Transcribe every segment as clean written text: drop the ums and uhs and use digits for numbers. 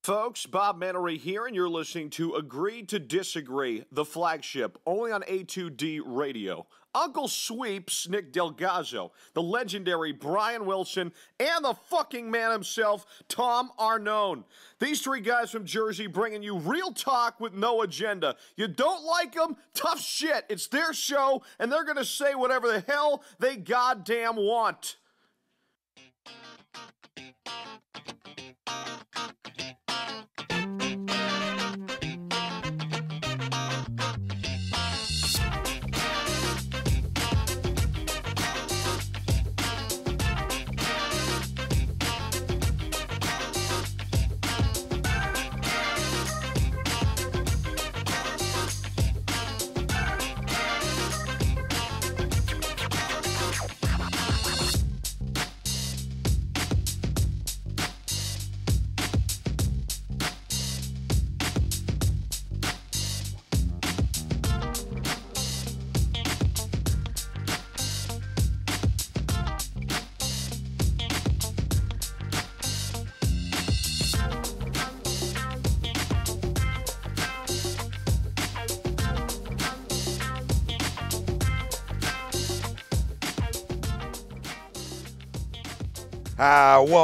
Folks, Bob Mannery here, and you're listening to Agree to Disagree, the flagship, only on A2D Radio. Uncle Sweeps, Nick Delgazzo, the legendary Brian Wilson, and the fucking man himself, Tom Arnone. These three guys from Jersey bringing you real talk with no agenda. You don't like them? Tough shit. It's their show, and they're going to say whatever the hell they goddamn want.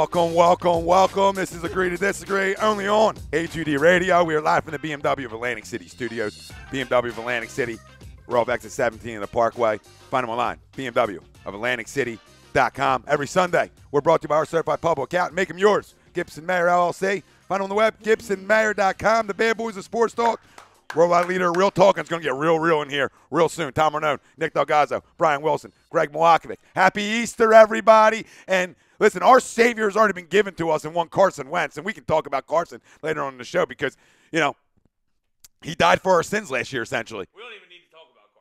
Welcome. This is Agree to Disagree, only on A2D Radio. We are live from the BMW of Atlantic City studios. BMW of Atlantic City. We're off exit 17 in the Parkway. Find them online, BMW of AtlanticCity.com. Every Sunday, we're brought to you by our certified public accountant. Make them yours. Gibson Mayer LLC. Find them on the web, GibsonMayer.com. The Bad Boys of Sports Talk. Worldwide leader of real talk, and it's going to get real in here real soon. Tom Arnone, Nick Delgazzo, Brian Wilson, Greg Milakovic. Happy Easter, everybody. And listen, our Savior has already been given to us in one Carson Wentz, and we can talk about Carson later on in the show because, you know, he died for our sins last year, essentially. We don't even need to talk about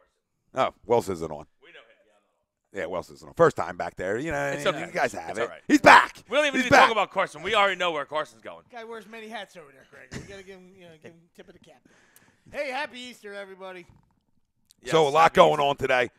Carson. Oh, Wells isn't on. We know him. Yeah, Wells isn't on. First time back there. You know, It's okay. You guys have It's it. all right. He's back. We don't even He's need to back. talk about Carson. We already know where Carson's going. Guy wears many hats over there, Greg. We got to give him, give him tip of the cap. Hey, happy Easter, everybody. Yes, So a lot happy going Easter. on today.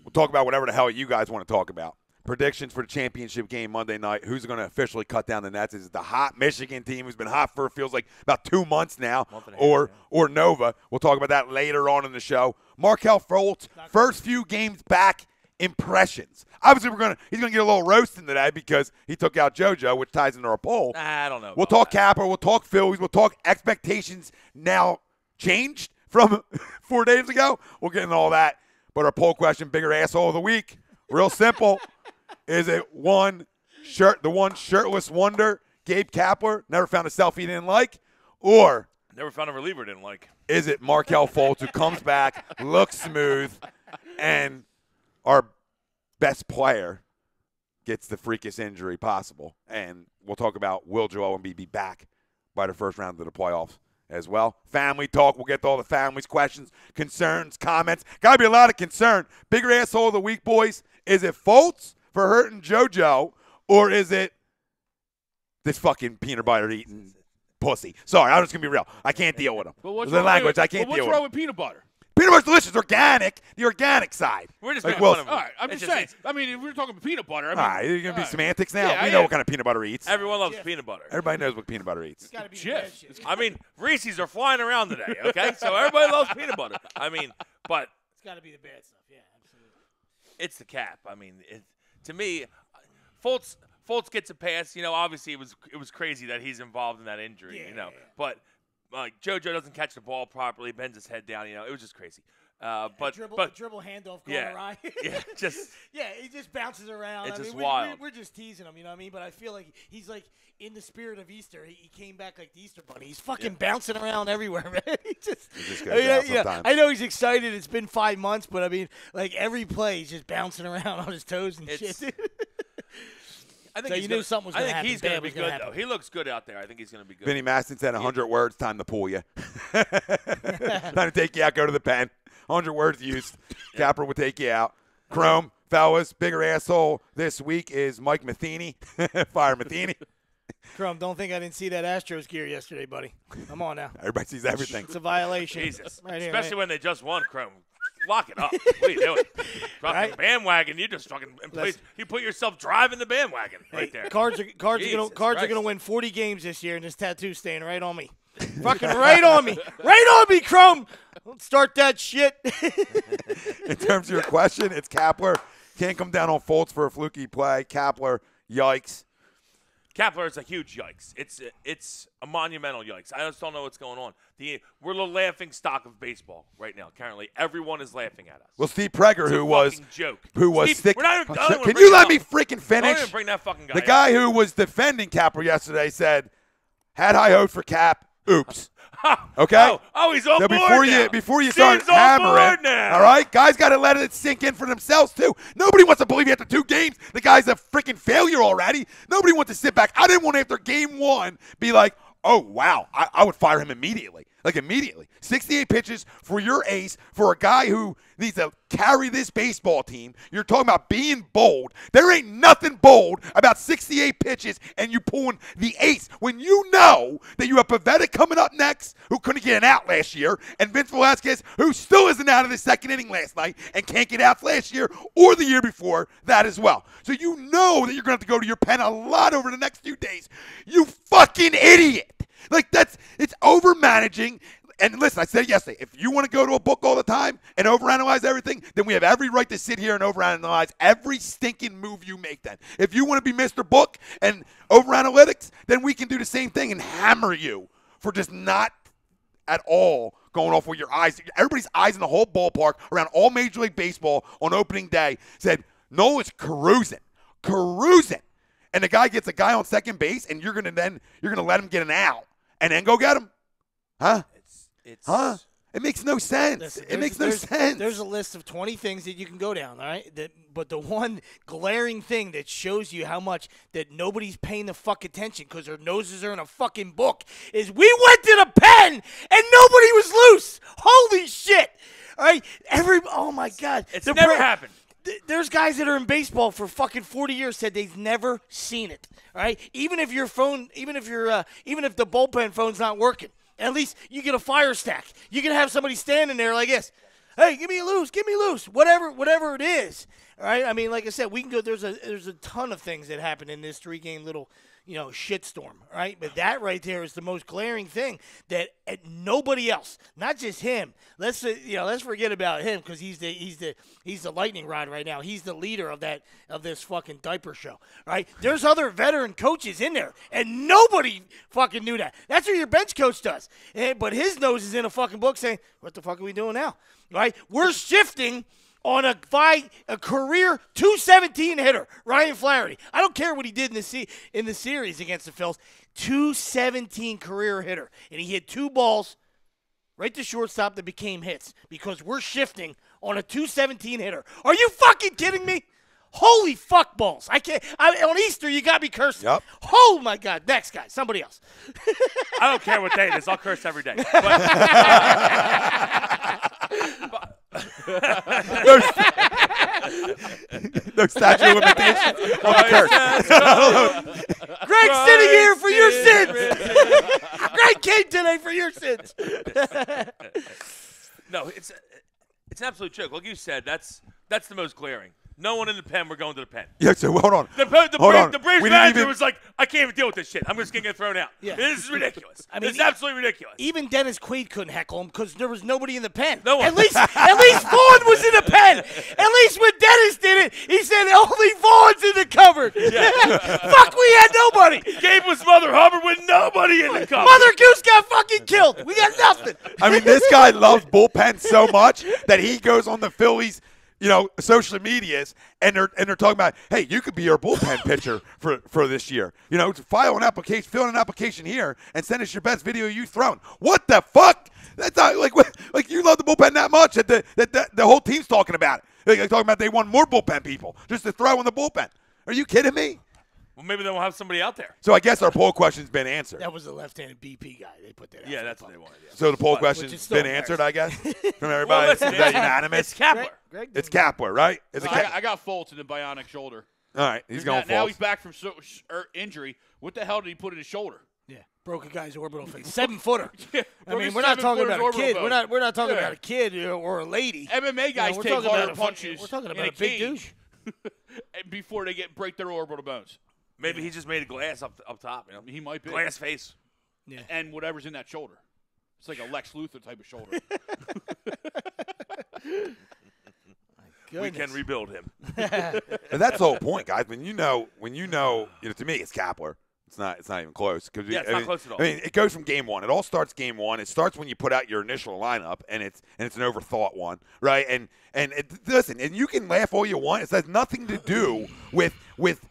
We'll talk about whatever the hell you guys want to talk about. Predictions for the championship game Monday night. Who's going to officially cut down the nets? Is it the hot Michigan team who's been hot for feels like about 2 months now, Month and a half, or Nova? We'll talk about that later on in the show. Markelle Fultz, first few games back, impressions. Obviously, he's going to get a little roasting today because he took out JoJo, which ties into our poll. I don't know. We'll talk Kapler. We'll talk Phillies. We'll talk expectations now changed from 4 days ago. We'll get into all that. But our poll question, bigger asshole of the week, real simple. Is it the one shirtless wonder, Gabe Kapler, never found a selfie he didn't like? Or Never found a reliever didn't like. is it Markelle Fultz who comes back, looks smooth, and our best player gets the freakiest injury possible? And we'll talk about will Joel Embiid be back by the first round of the playoffs as well. Family talk. We'll get to all the family's questions, concerns, comments. Got to be a lot of concern. Bigger asshole of the week, boys. Is it Fultz for hurting JoJo, or is it this fucking peanut butter eating pussy? Sorry, I'm just going to be real. I can't deal with him. But what's the wrong language, with, I can't but deal what's with wrong him. with peanut butter? Peanut butter's delicious, organic, the organic side. We're just Like making Wilson. fun of him. All right, I'm It's just saying. I mean, if we're talking about peanut butter, I mean, All right, you're going to be all right. semantics now? Yeah, we I know am. what kind of peanut butter eats. Everyone loves Jeff. peanut butter. Everybody knows what peanut butter eats. It's got to be the Jeff. bad shit. I mean, Reese's are flying around today, okay? So everybody loves peanut butter. I mean, but It's got to be the bad stuff. Yeah, absolutely. it's the cap. I mean, to me, Fultz gets a pass. You know, obviously it was crazy that he's involved in that injury. Yeah, you know, yeah. but JoJo doesn't catch the ball properly, bends his head down. You know, it was just crazy. But dribble handoff going yeah, awry. yeah, just yeah, he just bounces around. It's I just mean, wild. We're just teasing him, you know what I mean? But I feel like he's like in the spirit of Easter. He came back like the Easter Bunny. He's fucking bouncing around everywhere, man. He just just goes out sometimes. I know he's excited. It's been 5 months, but I mean, like every play, he's just bouncing around on his toes and It's- shit. I think So he's you knew gonna, something was I gonna think happen. he's going to Bad be was gonna good happen. though. He looks good out there. I think he's going to be good. Vinny Maston said 100 words, time to pull you. Time to take you out, go to the pen. 100 words used. Kapler will take you out. Chrome, fellas, bigger asshole this week is Mike Matheny. Fire Matheny. Crum, don't think I didn't see that Astros gear yesterday, buddy. Come on now. Everybody sees everything. It's a violation. Jesus, Right here, especially right? when they just won. Chrome. lock it up. What are you doing? Fucking Right? bandwagon. You just fucking you put yourself driving the bandwagon right there. Cards are Jesus gonna Christ. win 40 games this year, and this tattoo's staying right on me. Fucking right on me, Chrome. Don't start that shit. In terms of your question, it's Kapler. Can't come down on Fultz for a fluky play. Kapler, yikes. Kapler is a huge yikes. It's a monumental yikes. I just don't know what's going on. We're the laughing stock of baseball right now. Currently, everyone is laughing at us. Well, Steve Prager, It's a who was fucking joke. sick. We're not even, I don't even Can bring you it let up. me freaking finish? Don't even bring that fucking guy. The guy who was defending Kapler yesterday said, "Had high hopes for Cap. Oops." Okay. Oh, he's on So board now. before you start Steve's on hammering, board now. all right, guys got to let it sink in for themselves too. Nobody wants to believe after 2 games the guy's a freaking failure already. Nobody wants to sit back. I didn't want after game 1 be like, oh wow, I would fire him immediately. Like immediately. 68 pitches for your ace, for a guy who needs to carry this baseball team. You're talking about being bold. There ain't nothing bold about 68 pitches and you pulling the ace when you know that you have Pavetta coming up next, who couldn't get an out last year, and Vince Velasquez, who still isn't out of the second inning last night and can't get out last year or the year before that as well. So you know that you're going to have to go to your pen a lot over the next few days. You fucking idiot. Like, it's over-managing. And listen, I said it yesterday, if you want to go to a book all the time and overanalyze everything, then we have every right to sit here and overanalyze every stinking move you make then. If you want to be Mr. Book and overanalytics, then we can do the same thing and hammer you for just not at all going off with your eyes. Everybody's eyes in the whole ballpark around all Major League Baseball on opening day said, Nola's cruising. And the guy gets a guy on second base, and you're gonna let him get an out and then go get him? Huh? Huh? It makes no sense. Listen, It makes no sense. There's a list of 20 things that you can go down, all right? But the one glaring thing that shows you how much that nobody's paying the fuck attention because their noses are in a fucking book is we went to the pen and nobody was loose. Holy shit. All right? Oh, my God. It's never happened. There's guys that are in baseball for fucking 40 years said they've never seen it. All right, even if the bullpen phone's not working, at least you get a fire stack. You can have somebody standing there like this. Hey, give me loose, whatever it is. All right, I mean, like I said, we can go. There's a ton of things that happen in this 3-game little shitstorm, right? But that right there is the most glaring thing that nobody else, not just him. Let's forget about him because he's the lightning rod right now. He's the leader of this fucking diaper show, right? There's other veteran coaches in there, and nobody fucking knew that. That's what your bench coach does. But his nose is in a fucking book saying, "What the fuck are we doing now?" Right? We're shifting on a career 217 hitter, Ryan Flaherty. I don't care what he did in the series against the Phils. 217 career hitter. And he hit 2 balls right to shortstop that became hits because we're shifting on a 217 hitter. Are you fucking kidding me? Holy fuck balls. I can't. On Easter, you got me cursing. Yep. Oh, my God. Next guy. Somebody else. I don't care what day it is. I'll curse every day. No statute of limitations on the curse. Greg's sitting here for your sins. Greg came today for your sins. No, it's an absolute joke. Like you said, that's the most glaring. No one in the pen. We're going to the pen. Yeah, so hold on. The Braves manager was like, I can't even deal with this shit. I'm just going to get thrown out. Yeah. This is ridiculous. I mean, it's absolutely ridiculous. Even Dennis Quaid couldn't heckle him because there was nobody in the pen. No one. At least Vaughn was in the pen. At least when Dennis did it, he said only Vaughn's in the cupboard. Yeah. Fuck, we had nobody. Gabe was Mother Hubbard with nobody in the cupboard. Mother Goose got fucking killed. We got nothing. I mean, this guy loves bullpen so much that he goes on the Phillies, social medias, and they're talking about, hey, you could be our bullpen pitcher for this year. Fill an application here, and send us your best video you've thrown. What the fuck? That's not like you love the bullpen that much that the whole team's talking about it. They're talking about they want more bullpen people just to throw in the bullpen. Are you kidding me? Well, maybe they won't have somebody out there. So I guess our poll question's been answered. That was the left-handed BP guy. They put that out. Yeah, that's what they wanted. Yeah. So the poll Which question's is still been answered, I guess, from everybody. Well, listen, is that unanimous? It's Kapler. Greg It's Kapler, right? Is it I got Fultz in the bionic shoulder. All right, he's going Now Fultz. he's back from injury. What the hell did he put in his shoulder? Yeah, broke a guy's orbital face. 7-footer. Yeah, I mean, we're not talking about a kid. We're not talking about a kid or a lady. MMA guys we're take talking harder about punches. We're talking in about a big douche. before they break their orbital bones. Maybe he just made a glass up top. He might be glass face. Yeah. And whatever's in that shoulder. It's like a Lex Luthor type of shoulder. We can rebuild him. And that's the whole point, guys. When you know, to me, it's Kapler. It's not even close. It's not close at all. I mean, it goes from game one. It all starts game one. It starts when you put out your initial lineup, and it's an overthought one, right? Listen, and you can laugh all you want. It has nothing to do with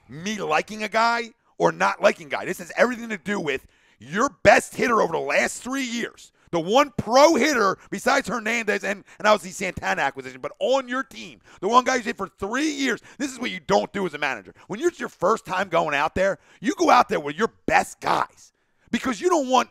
me liking a guy or not liking a guy. This has everything to do with your best hitter over the last 3 years. The one pro hitter besides Hernandez and obviously Santana acquisition, but on your team, the one guy who's hit for 3 years. This is what you don't do as a manager. When it's your first time going out there, you go out there with your best guys because you don't want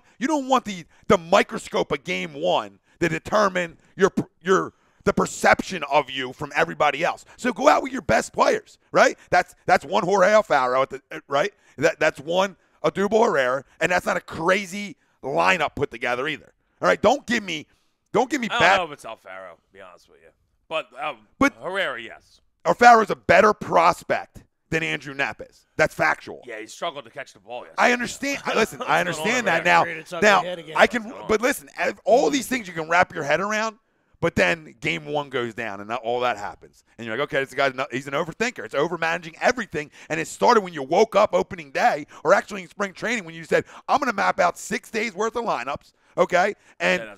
the microscope of game one to determine the perception of you from everybody else. So go out with your best players, right? That's one Jorge Alfaro right? That's one Odubel Herrera, and that's not a crazy lineup put together either. All right, don't give me I bad. don't know if it's Alfaro, to be honest with you. But Herrera, yes. Alfaro's a better prospect than Andrew Knapp is. That's factual. Yeah, he struggled to catch the ball yesterday. I understand. Listen, I understand that there? now. I can, but listen, all these things you can wrap your head around. But then game one goes down, and all that happens. And you're like, okay, this guy, he's an overthinker. It's overmanaging everything. And it started when you woke up opening day, or actually in spring training when you said, I'm going to map out 6 days' worth of lineups, okay? And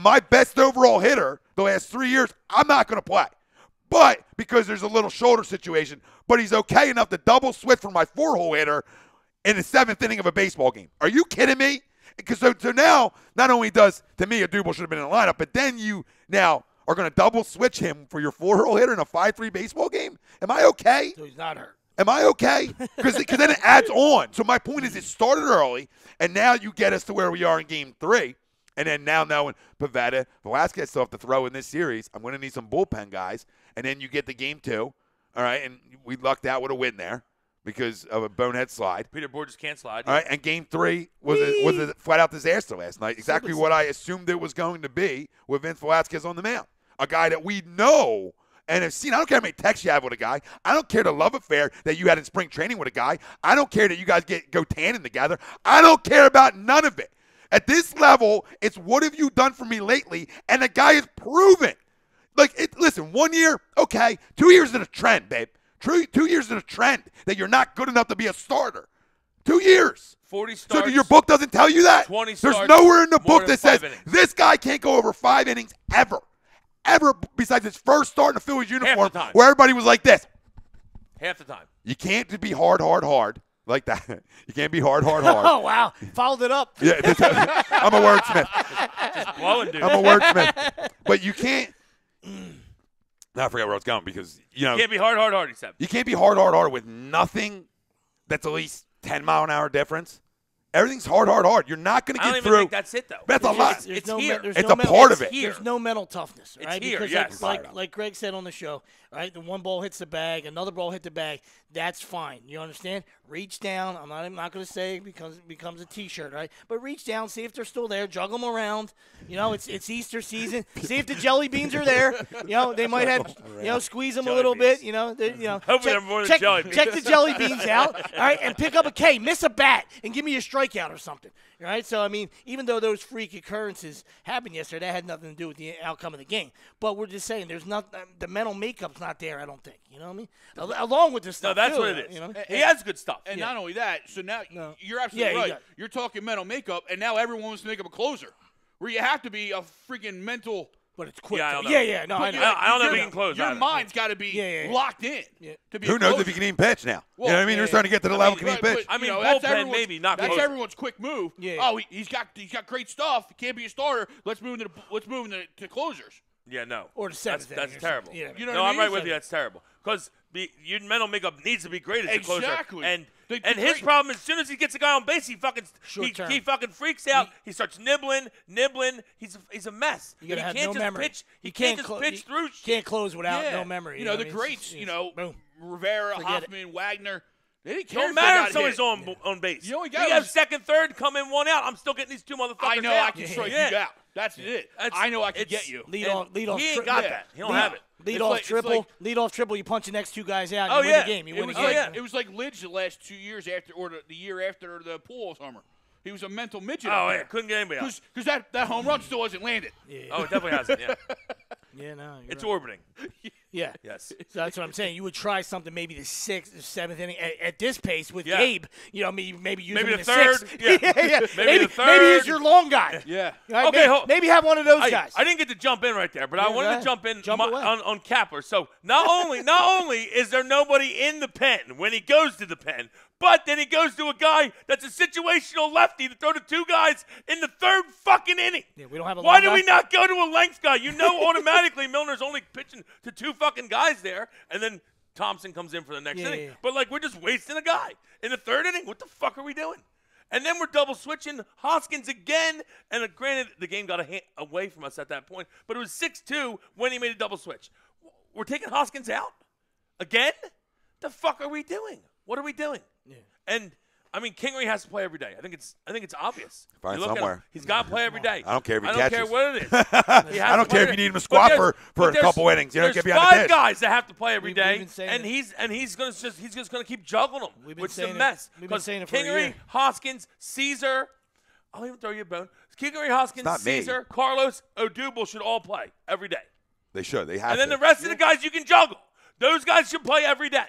my best overall hitter the last 3 years, I'm not going to play. But because there's a little shoulder situation, but he's okay enough to double switch from my 4-hole hitter in the 7th inning of a baseball game. Are you kidding me? Because so now, not only does, to me, Odubel should have been in the lineup, but then you now are going to double switch him for your 4-hole hitter in a 5-3 baseball game? Am I okay? So he's not hurt. Am I okay? Because then it adds on. So my point is it started early, and now you get us to where we are in game 3. And then now knowing Pivetta, Velasquez still have to throw in this series, I'm going to need some bullpen guys. And then you get the game 2, all right, and we lucked out with a win there because of a bonehead slide. Peter Borges can't slide. All right, and game 3 was a flat-out disaster last night. Exactly what I assumed it was going to be with Vince Velasquez on the mound. A guy that we know and have seen. I don't care how many texts you have with a guy. I don't care the love affair that you had in spring training with a guy. I don't care that you guys go tanning together. I don't care about none of it. At this level, it's what have you done for me lately, and the guy is proven. Listen, 1 year, okay. 2 years in a trend, babe. 2 years in a trend that you're not good enough to be a starter. 2 years. 40 starts. So your book doesn't tell you that? 20 starts. There's nowhere in the book that says innings. this guy can't go over 5 innings ever. Ever besides his first start in a Phillies uniform where everybody was like this. Half the time. You can't be hard like that. You can't be hard. Oh, wow. Followed it up. Yeah, I'm a wordsmith. Just blowing, dude. I'm a wordsmith. But you can't. Now I forget where I was going because, You can't be hard, he said. You can't be hard with nothing that's at least 10-mile-an-hour difference. Everything's hard. You're not going to I don't get even through. think that's it, though. That's a lot. It's here. It's a part of it. Here. There's no mental toughness, right? It's here, because yes. like Greg said on the show, right? The one ball hits the bag, another ball hit the bag. That's fine. You understand? Reach down. I'm not going to say because it becomes a T-shirt, right? But reach down, see if they're still there. Juggle them around. It's Easter season. See if the jelly beans are there. They might have squeeze them a little bit. Hopefully they're more than jelly beans. Check the jelly beans out, all right, and pick up a K. Miss a bat and give me a strikeout or something. All right, so, I mean, even though those freak occurrences happened yesterday, that had nothing to do with the outcome of the game. But we're just saying the mental makeup's not there, I don't think. You know what I mean? Along with this stuff, No, that's too, what it is. You know? He has good stuff. And not only that, so now you're absolutely right. You're talking mental makeup, and now everyone wants to make up a closer where you have to be a freaking mental. But it's quick. Yeah, I don't know. Yeah. No, I know. I don't know if he can close. Your mind's got to be locked in. To be Who knows if he can even pitch now? You know what I mean? You're starting to get to the level can he pitch. I mean, that's bullpen maybe, not That's closer. everyone's quick move. Yeah. Oh, he's got great stuff. He can't be a starter. Let's move into closers. Yeah, no. Or the seventh That's inning. terrible. Yeah. You know no, what I I'm mean? right with you. That's terrible. Because your mental makeup needs to be great as a closer. Exactly. And The his great- problem, as soon as he gets a guy on base, he fucking freaks out. He starts nibbling. He's a mess. You gotta have can't no just memory. pitch. He can't just pitch through. Can't close without Yeah. no memory. The what I mean? greats, Boom. Rivera, Forget Hoffman, Wagner, They didn't care Don't if they matter got if somebody's hit. on base. You only You got have was- second, third, come in, one out. I'm still getting these two motherfuckers I know out. I can strike you out. That's it. That's- I know I can it's- get you. Lead off. He ain't got that. He don't have it. Lead It's off like- it's triple. like- Lead off triple. You punch the next two guys out. And Oh, you win yeah. the game. You It win was the like game. it was like Lidge the last 2 years after, or the year after the pool summer. He was a mental midget. Oh, out yeah. there. Couldn't get anybody out. Because that home run still hasn't landed. Oh, it definitely hasn't, yeah. Yeah, no. You're It's right. orbiting. Yeah. Yes. So that's what I'm saying. You would try something maybe the 6th or 7th inning at this pace with Yeah. Gabe. You know, maybe use Maybe him in the third. 6th. Yeah. yeah. Maybe the Maybe he's third. your long guy. Yeah. Right? Okay, maybe have one of those guys. I didn't get to jump in right there, but I go wanted ahead. to jump in Jump away. on Kapler. So not only is there nobody in the pen when he goes to the pen, but then he goes to a guy that's a situational lefty to throw to two guys in the third fucking inning. Yeah, we don't have a Why long do guy? we not go to a length guy? You know automatically Milner's only pitching to two fucking guys there, and then Thompson comes in for the next inning. Yeah. But, like, we're just wasting a guy in the third inning. What the fuck are we doing? And then we're double switching Hoskins again. And granted, the game got away from us at that point, but it was 6-2 when he made a double switch. We're taking Hoskins out again? The fuck are we doing? What are we doing? Yeah. And I mean, Kingery has to play every day. I think it's obvious. Find You look at him, somewhere. he's got to play every day. I don't care if he I don't care catches. what it is. He has I to don't play care if every- you need him to But squat there's- for a there's- couple innings. You don't There's get behind the 5 pitch. guys that have to play every We've day, been saying and it. he's just gonna keep juggling them, We've been which is a saying it. mess. We've been 'Cause saying it for a Kingery, year. Hoskins, Caesar, I'll even throw you a bone. Kingery, Hoskins, not me. Caesar, Carlos, Odubel should all play every day, They should. They have and then to. the rest of the guys you can juggle. Those guys should play every day.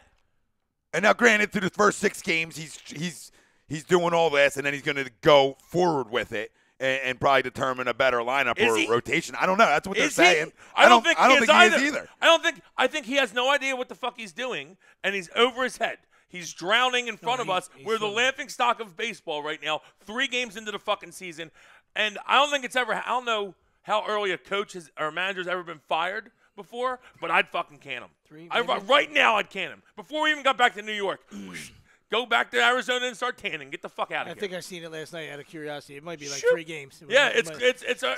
And now, granted, through the first 6 games, he's doing all this, and then he's going to go forward with it and probably determine a better lineup Is or he? rotation. I don't know. That's what they're Is he? saying. I don't think I don't he think is he is either. I think he has no idea what the fuck he's doing, and he's over his head. He's drowning in front of us. We're the laughing stock of baseball right now. 3 games into the fucking season, and I don't think it's ever. I don't know how early a coach or a manager's ever been fired before, but I'd fucking can him. Right now, I'd can him before we even got back to New York. Go back to Arizona and start tanning. Get the fuck out of here. I think I seen it last night out of curiosity. It might be like Shoot. 3 games. Yeah,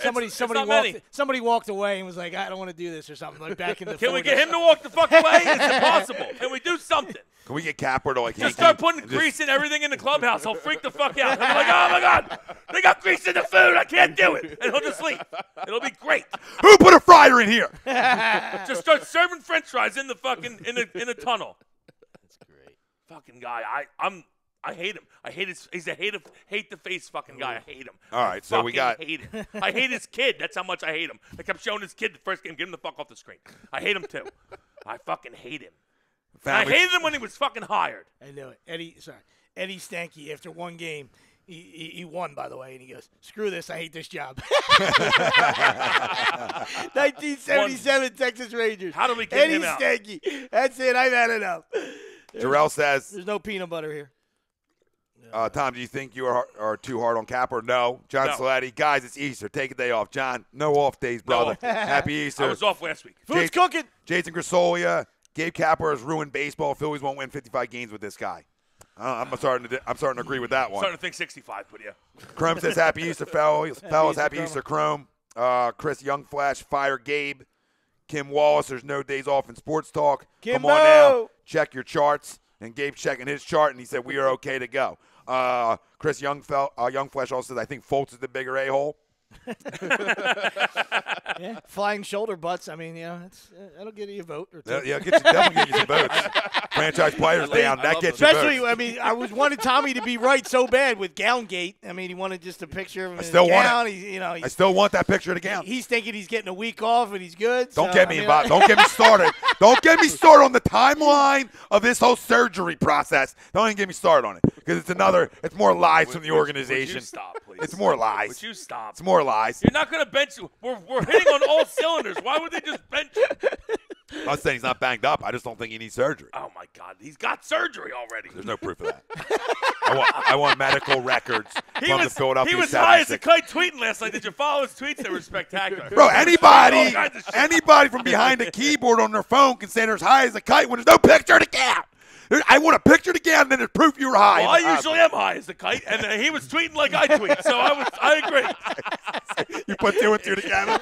Somebody not many. somebody walked away and was like, I don't want to do this or something. Like back in the Can we 40s. get him to walk the fuck away? It's impossible. Can we do something? Can we get Kapler to like Just start putting grease in everything in the clubhouse. He'll freak the fuck out. He'll be like, oh my God, they got grease in the food. I can't do it. And he'll just leave. It'll be great. Who put a fryer in here? Just start serving French fries in the fucking in a tunnel. That's great. Fucking guy. I hate him. I hate his. He's a hate the face fucking guy. I hate him. All right, so we got- Hate him. I hate his kid. That's how much I hate him. I kept showing his kid the first game. Get him the fuck off the screen. I hate him too. I fucking hate him. I hated him when he was fucking hired. I know it. Eddie Stanky, after one game, he won, by the way, and he goes, screw this, I hate this job. 1977 Texas Rangers. How do we get Eddie him out? Stanky. That's it. I've had enough. Jarrell says, There's no peanut butter here. Tom, do you think you are too hard on Kapler? No. John No. Saletti, guys, it's Easter. Take a day off. John, no off days, brother. off. Happy Easter. I was off last week. Food's cooking. Jason Grisolia, Gabe Kapler has ruined baseball. Phillies won't win 55 games with this guy. I'm starting to agree with that one. Starting to think 65, but yeah. Chrome says, Happy Easter, fellas. Happy Easter, Chrome. Chris Youngflash, fire Gabe. Kim Wallace, there's no days off in sports talk. Come on now. Check your charts. And Gabe's checking his chart, and he said, we are okay to go. Chris Youngflash also says, I think Fultz is the bigger a-hole. Yeah, flying shoulder butts. I mean, that'll get you a vote or two. Yeah, definitely get you some votes. Franchise players down. That gets you Especially, votes. I mean, I wanted Tommy to be right so bad with Gowngate. I mean, he wanted just a picture of him in still his want gown. it. He's I still want that picture of the gown. He's thinking he's getting a week off and he's good. Don't get me involved. Don't get me started. Don't get me started on the timeline of this whole surgery process. Don't even get me started on it because it's more lies from the organization. Would you stop, please? It's more lies. Would you stop? It's more lies. You're not going to bench. We're hitting on all cylinders. Why would they just bench you? I'm not saying he's not banged up. I just don't think he needs surgery. Oh, my God. He's got surgery already. There's no proof of that. I want medical records from the Philadelphia He was high as a 76ers. kite tweeting last night. Did you follow his tweets? They were spectacular. Bro, All anybody kinds of shit. from behind a keyboard on their phone can say they're as high as a kite when there's no picture to count. I want a picture to count, and then there's proof you were high. Well, I usually am high as a kite, and he was tweeting like I tweet, so I agree. You put 2 and 2 together.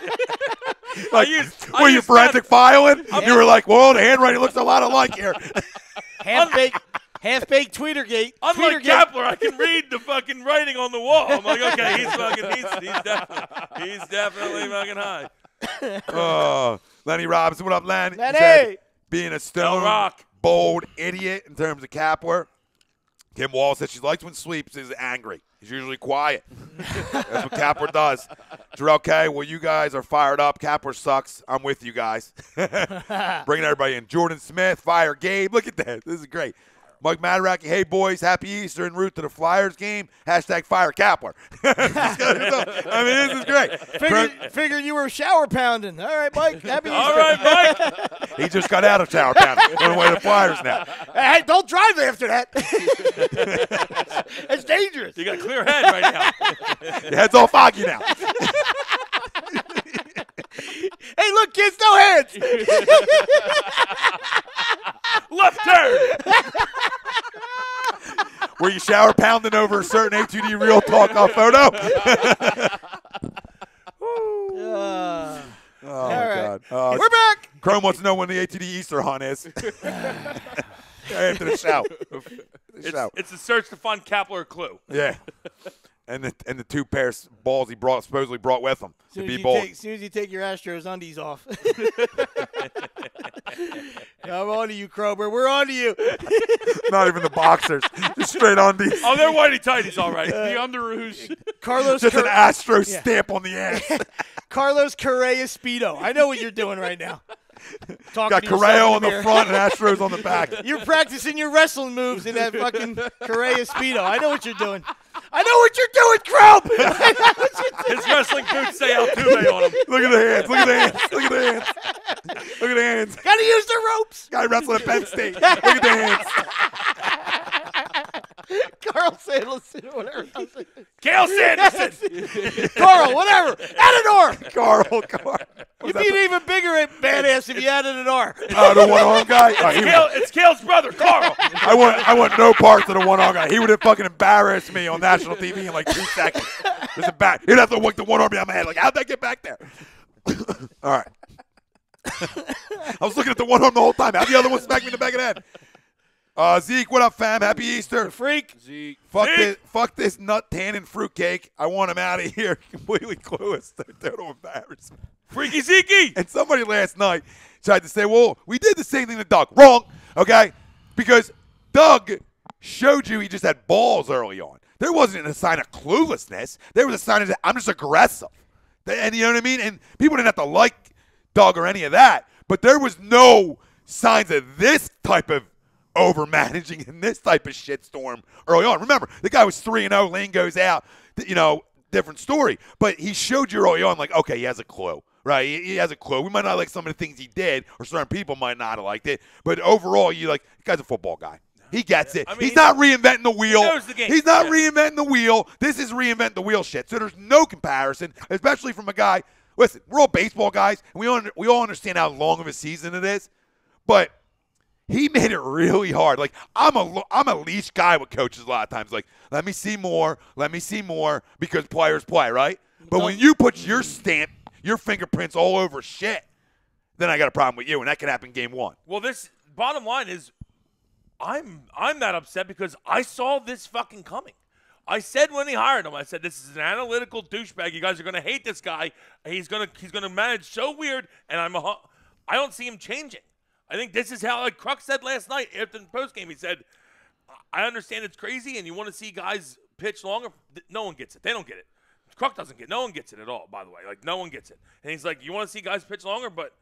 I Were you use forensic filing? You were like, well, the handwriting looks a lot alike here. half baked. Half-baked Tweetergate. Unlike Tweetergate. Kapler, I can read the fucking writing on the wall. I'm like, okay, he's definitely fucking high. Oh, Lenny Robinson, what up, Len? Lenny! He said, being a stone Rock. bold idiot in terms of Kapler. Kim Wall said she likes when Sweeps is angry. He's usually quiet. That's what Kapler does. Jarrell K, well, you guys are fired up. Kapler sucks. I'm with you guys. Bringing everybody in. Jordan Smith, fire Gabe. Look at that. This is great. Mike Mataraki, hey, boys, happy Easter en route to the Flyers game. Hashtag fire Kapler. I mean, this is great. Figure you were shower pounding. All right, Mike. Happy Easter. All right, Mike. He just got out of shower pounding. On the way to the Flyers now. Hey, don't drive after that. It's dangerous. You got a clear head right now. Your head's all foggy now. Hey, look, kids, no hands. Left turn. Were you shower pounding over a certain A2D Real Talk photo? Oh, Oh, my right. God. We're back. Chrome wants to know when the ATD Easter hunt is. After the show. It's a search to find Kapler clue. Yeah. And the two pairs balls he supposedly brought with him to be bold. As soon as you take your Astros undies off. I'm on to you, Krober. We're on to you. Not even the boxers. Just straight on these. Oh, they're whitey-tighties, all right. The underoos. Carlos Just an Astro stamp on the ass. Carlos Correa Speedo. I know what you're doing right now. Got Correa on the front and Astros on the back. You're practicing your wrestling moves in that fucking Correa Speedo. I know what you're doing. I know what you're doing, Krob! His wrestling boots say Altuve on him. Look at the hands. Look at the hands. Look at the hands. Look at the hands. Gotta use the ropes! Guy wrestling at Penn State. Look at the hands. Carl Sanderson, whatever. Kale Sanderson. Carl, whatever. Add an R. Carl. You'd be an even bigger badass if you added an R. The one-arm guy? It's Kale's brother, Carl. I want no parts of the one-arm guy. He would have fucking embarrassed me on national TV in like 2 seconds. He'd have to work the one arm behind my head. Like, how'd that get back there? All right. I was looking at the one arm the whole time. How'd the other one smack me in the back of the head? Zeke, what up, fam? Happy Easter. Freak. Zeke. Fuck this nut tannin fruitcake. I want him out of here. Completely clueless. Total embarrassment. Freaky Zeke. And somebody last night tried to say, well, we did the same thing to Doug. Wrong, okay? Because Doug showed you he just had balls early on. There wasn't a sign of cluelessness. There was a sign of, I'm just aggressive. And you know what I mean? And people didn't have to like Doug or any of that. But there was no signs of this type of over-managing and this type of shitstorm early on. Remember, the guy was 3-0. Lane goes out. Different story. But he showed you early on, like, okay, he has a clue. Right, he has a clue. We might not like some of the things he did, or certain people might not have liked it. But overall, you like, the guy's a football guy. He gets it. I mean, he's not reinventing the wheel. He knows the game. He's not reinventing the wheel. This is reinvent the wheel shit. So there's no comparison, especially from a guy. Listen, we're all baseball guys, and we all understand how long of a season it is. But he made it really hard. Like, I'm a leash guy with coaches a lot of times. Like, let me see more, because players play, right? But when you put your stamp, your fingerprints all over shit, then I got a problem with you, and that can happen game one. Well, this bottom line is I'm that upset because I saw this fucking coming. I said when he hired him, I said, this is an analytical douchebag. You guys are going to hate this guy. He's going to manage so weird, and I don't see him changing. I think this is how, like Kruk said last night after the postgame, he said, I understand it's crazy, and you want to see guys pitch longer. No one gets it. They don't get it. Kruk doesn't get. No one gets it at all. By the way, like no one gets it. And he's like, "You want to see guys pitch longer?" But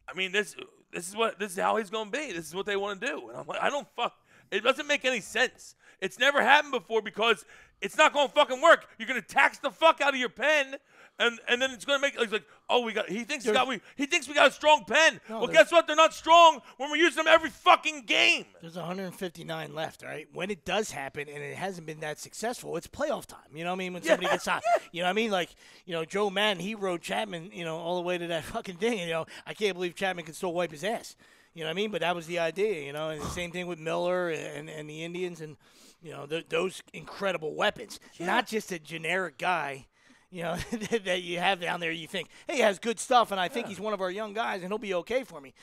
I mean, this is how he's going to be. This is what they want to do. And I'm like, I don't fuck. It doesn't make any sense. It's never happened before because it's not going to fucking work. You're going to tax the fuck out of your pen, and then it's going to make like, oh, he thinks we got a strong pen. No, well, guess what? They're not strong when we're using them every fucking game. There's 159 left, right? When it does happen and it hasn't been that successful, it's playoff time. You know what I mean? When somebody gets hot. You know what I mean? Like, Joe Madden, he rode Chapman, all the way to that fucking thing. I can't believe Chapman can still wipe his ass. You know what I mean? But that was the idea, and the same thing with Miller and the Indians and, those incredible weapons. Yeah. Not just a generic guy, that you have down there. You think, hey, he has good stuff, and I think he's one of our young guys, and he'll be okay for me.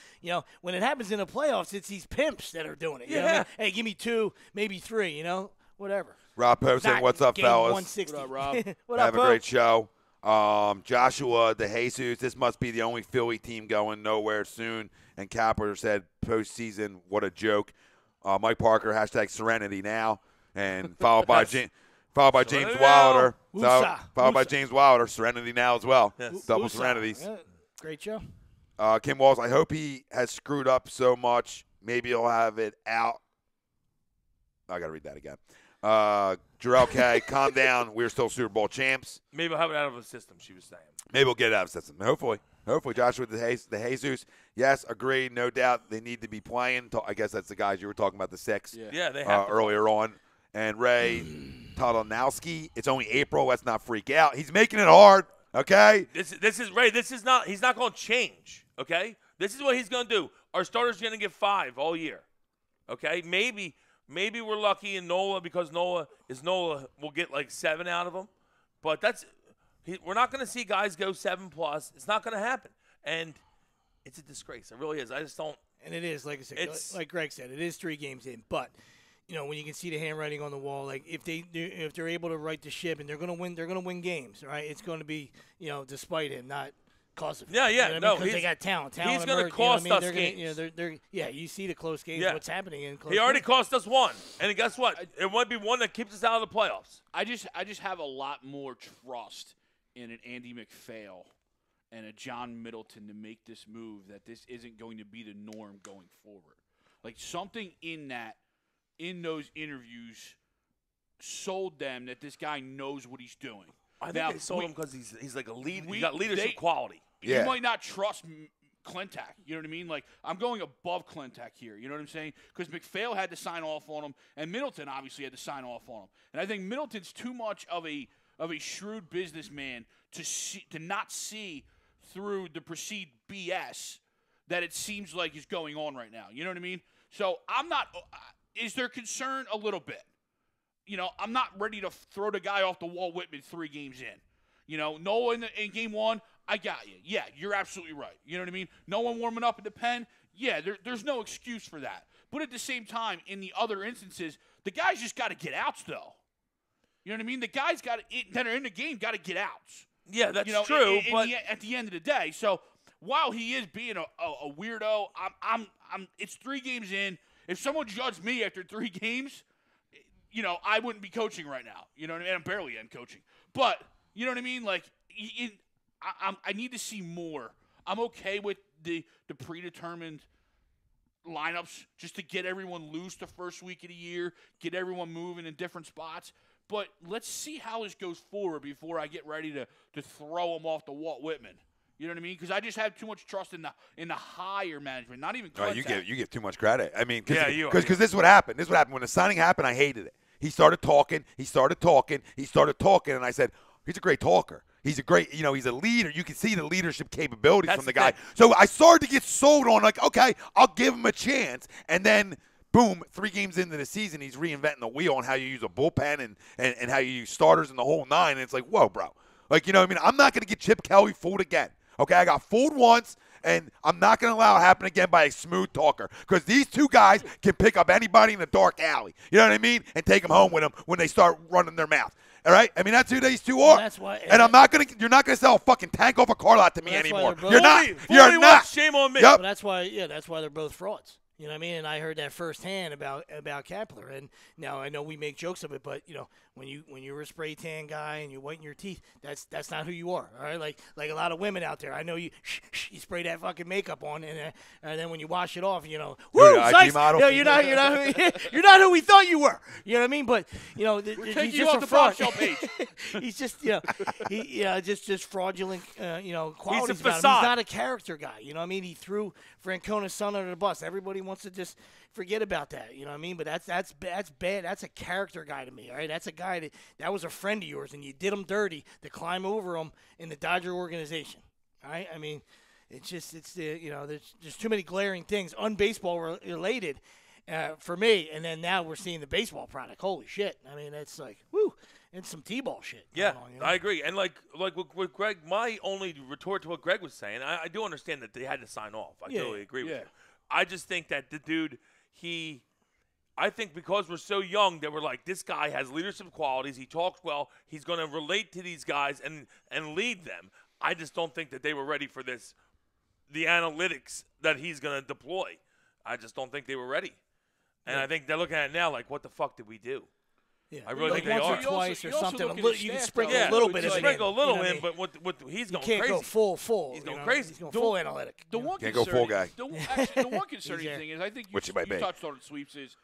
When it happens in the playoffs, it's these pimps that are doing it. You know what I mean? Hey, give me 2, maybe 3. Whatever. Rob Posen, what's up, game fellas? 160. What up, Rob? What up, Have a great show. Joshua DeJesus, this must be the only Philly team going nowhere soon. And Kapler said postseason, what a joke. Mike Parker, hashtag Serenity now. And followed by James Wilder. Followed by James Wilder, Serenity now as well. Yes. Double Serenities. Yeah, great show. Kim Walls, I hope he has screwed up so much. Maybe he'll have it out. I got to read that again. Jarrell K, calm down. We're still Super Bowl champs. Maybe I'll have it out of the system, she was saying. Maybe we'll get it out of the system. Hopefully, Joshua DeJesus. Yes, agreed. No doubt they need to be playing. I guess that's the guys you were talking about, the 6. Yeah, they have earlier on. And Ray Todanowski, it's only April. Let's not freak out. He's making it hard, okay? This is Ray. He's not going to change, okay? This is what he's going to do. Our starter's going to get 5 all year, okay? Maybe we're lucky in Nola because Nola will get like 7 out of him. But we're not going to see guys go 7+. It's not going to happen. And it's a disgrace. It really is. I just don't. And it is, like I said, like Greg said, it is 3 games in. But, when you can see the handwriting on the wall, like if they're able to right the ship and they're going to win games, right? It's going to be, despite him, not cause of him. Yeah. Because they got talent. He's going to cost us games. You see the close games, what's happening in close He already games. cost us 1. And guess what? It might be one that keeps us out of the playoffs. I just have a lot more trust in an Andy McPhail and a John Middleton to make this move that this isn't going to be the norm going forward. Like something in those interviews sold them that this guy knows what he's doing. I think they sold him because he's like a lead. He's got leadership quality. Yeah. You might not trust Clintack. You know what I mean? Like, I'm going above Clintack here. You know what I'm saying? Because McPhail had to sign off on him, and Middleton obviously had to sign off on him. And I think Middleton's too much of a shrewd businessman to not see through the perceived BS that it seems like is going on right now. You know what I mean? So I'm not is there concern? A little bit. I'm not ready to throw the guy off the wall Whitman 3 games in. Noah in game 1, I got you. Yeah, you're absolutely right. You know what I mean? No one warming up in the pen. Yeah, there's no excuse for that. But at the same time, in the other instances, the guys just got to get outs, though. You know what I mean? The guys that are in the game got to get outs. Yeah, that's true. But at the end of the day, so while he is being a weirdo, it's 3 games in. If someone judged me after 3 games, I wouldn't be coaching right now. You know what I mean? I barely am coaching. But, you know what I mean? Like, I need to see more. I'm okay with the predetermined lineups just to get everyone loose the first week of the year, get everyone moving in different spots. But let's see how this goes forward before I get ready to throw them off the Walt Whitman. You know what I mean? Because I just have too much trust in the higher management, not even Clintack. You give too much credit. I mean, because this is what happened. This is what happened. When the signing happened, I hated it. He started talking, and I said, he's a great talker. He's a great, he's a leader. You can see the leadership capabilities from the guy. So I started to get sold on, like, okay, I'll give him a chance. And then, boom, 3 games into the season, he's reinventing the wheel on how you use a bullpen and how you use starters in the whole 9. And it's like, whoa, bro. Like, you know what I mean? I'm not going to get Chip Kelly fooled again. Okay, I got fooled once, and I'm not going to allow it to happen again by a smooth talker because these 2 guys can pick up anybody in a dark alley. You know what I mean? And take them home with them when they start running their mouth. All right? I mean, that's who these 2 are. That's why, and you're not going to sell a fucking tank off a car lot to me anymore. You're not. Shame on me. Yep. But that's why they're both frauds. You know what I mean? And I heard that firsthand about Kapler. And now I know we make jokes of it, but when you're a spray tan guy and you whiten your teeth, that's not who you are. All right, like a lot of women out there. I know you spray that fucking makeup on, and then when you wash it off, woo, IG model. you're not who we thought you were. You know what I mean? But we're taking he's you just off a the fraud. bombshell page. He's just just fraudulent qualities. He's a about him. facade. He's not a character guy. You know what I mean? He threw Francona's son under the bus. Everybody wants to just forget about that. You know what I mean? But that's bad. That's a character guy to me. All right, that's a guy that was a friend of yours, and you did him dirty to climb over him in the Dodger organization. All right, I mean, there's too many glaring things unbaseball related for me. And then now we're seeing the baseball product. Holy shit! I mean, it's like woo. It's some T-ball shit. Yeah, going on, you know? I agree. And like with Greg, my only retort to what Greg was saying, I do understand that they had to sign off. I totally agree with you. I just think that the dude, I think because we're so young that we're like, this guy has leadership qualities. He talks well. He's going to relate to these guys and lead them. I just don't think that they were ready for this, the analytics that he's going to deploy. I just don't think they were ready. And I think they're looking at it now like, what the fuck did we do? Yeah. I really think they once are. or twice or something. You can staff, sprinkle though. a little bit you of it sprinkle in. a little You know in, what I mean? but he's going you can't crazy. go full. He's going you know? crazy. He's going full analytic. The one Can't go full guy. The one concerning thing is, I think you touched on it, Sweeps, is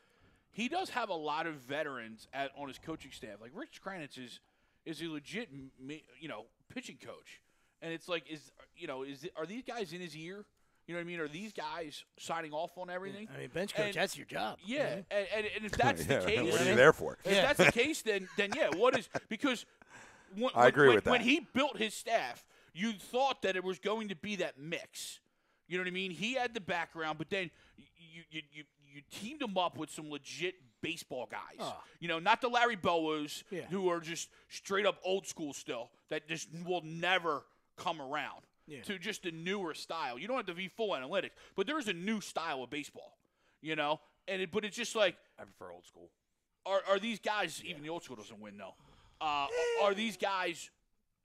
he does have a lot of veterans on his coaching staff. Like Rich Kranitz is a legit, pitching coach, and it's like, are these guys in his ear? You know what I mean? Are these guys signing off on everything? I mean, bench coach, that's your job. Yeah, and if that's the case, what are you there for? If that's the case, then what is because I agree with that. When he built his staff, you thought that it was going to be that mix. You know what I mean? He had the background, but then you teamed him up with some legit baseball guys. Oh. Not the Larry Boas who are just straight up old school still that just will never come around. Yeah. To just a newer style. You don't have to be full analytics, but there is a new style of baseball, but it's just like I prefer old school. Are these guys, even the old school doesn't win though, are these guys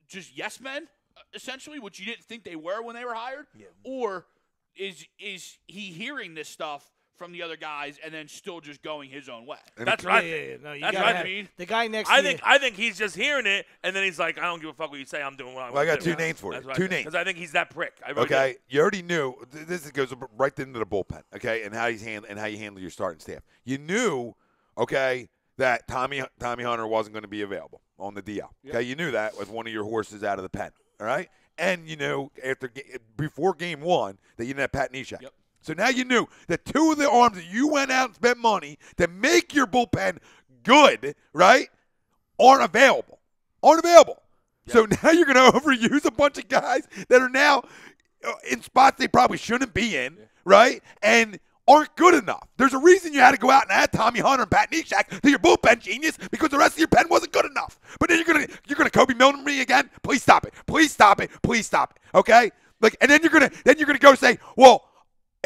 just yes men, essentially, which you didn't think they were when they were hired? Yeah. Or is he hearing this stuff from the other guys and then still just going his own way? That's right. No, that's what I mean. The guy next I think he's just hearing it, and then he's like, I don't give a fuck what you say. I'm doing what I want to do. I got two names for you. Two names. Because I think he's that prick. Really okay, do. you already knew. This goes right into the bullpen. Okay, and how you handle your starting staff. You knew, okay, that Tommy Hunter wasn't going to be available on the DL. Okay, you knew that was one of your horses out of the pen. All right, and you knew before game one that you didn't have Pat Neshek. Yep. So now you knew that two of the arms that you went out and spent money to make your bullpen good, right, aren't available. Yep. So now you're going to overuse a bunch of guys that are now in spots they probably shouldn't be in, right, and aren't good enough. There's a reason you had to go out and add Tommy Hunter and Pat Neshek to your bullpen genius because the rest of your pen wasn't good enough. But then you're gonna Kobe Milton me again? Please stop it. Please stop it. Please stop it. Okay? And then you're gonna go say, well,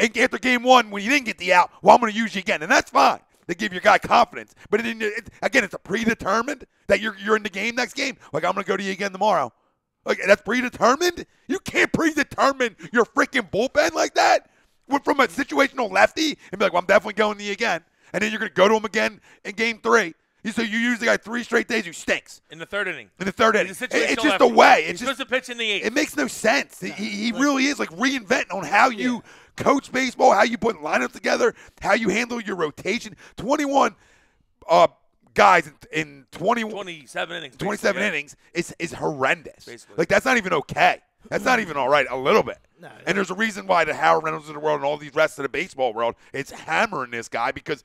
and after game one, when you didn't get the out, well, I'm going to use you again. And that's fine. They give your guy confidence. But again, it's a predetermined that you're in the game next game. Like, I'm going to go to you again tomorrow. Like, that's predetermined? You can't predetermine your freaking bullpen like that from a situational lefty and be like, well, I'm definitely going to you again. And then you're going to go to him again in game three. So you use the guy 3 straight days who stinks. In the third inning. It's just lefty. a way. He's supposed to pitch in the eighth. It makes no sense. He really is like reinventing on how you coach baseball, how you put lineups together, how you handle your rotation. 21 guys in 27 innings. 27 innings is horrendous. Basically. Like, that's not even okay. That's not even all right a little bit. No, and there's a reason why the Howard Reynolds of the world and all these rest of the baseball world is hammering this guy because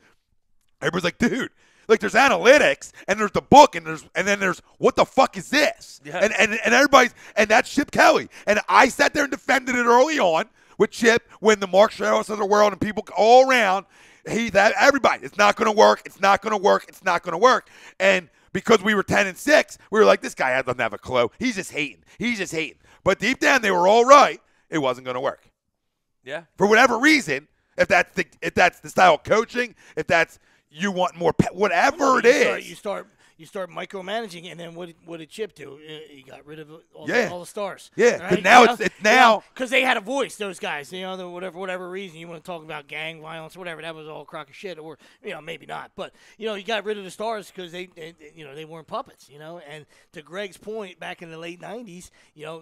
everybody's like, dude, like, there's analytics and there's the book and then there's what the fuck is this? Yeah. And everybody's and that's Chip Kelly. And I sat there and defended it early on with Chip when the Mark Sherrills of the world and people all around, everybody, it's not going to work. It's not going to work. It's not going to work. And because we were 10-6, we were like, this guy doesn't have a clue. He's just hating. But deep down, they were all right. It wasn't going to work. Yeah. For whatever reason, if that's the style of coaching, if that's you want more, whatever it is. You start micromanaging, and then what did Chip do? He got rid of all the stars. Yeah, right? but now it's now because they had a voice. Those guys, whatever reason you want to talk about gang violence, whatever. That was all a crock of shit, or maybe not. But he got rid of the stars because they weren't puppets. And to Greg's point, back in the late '90s,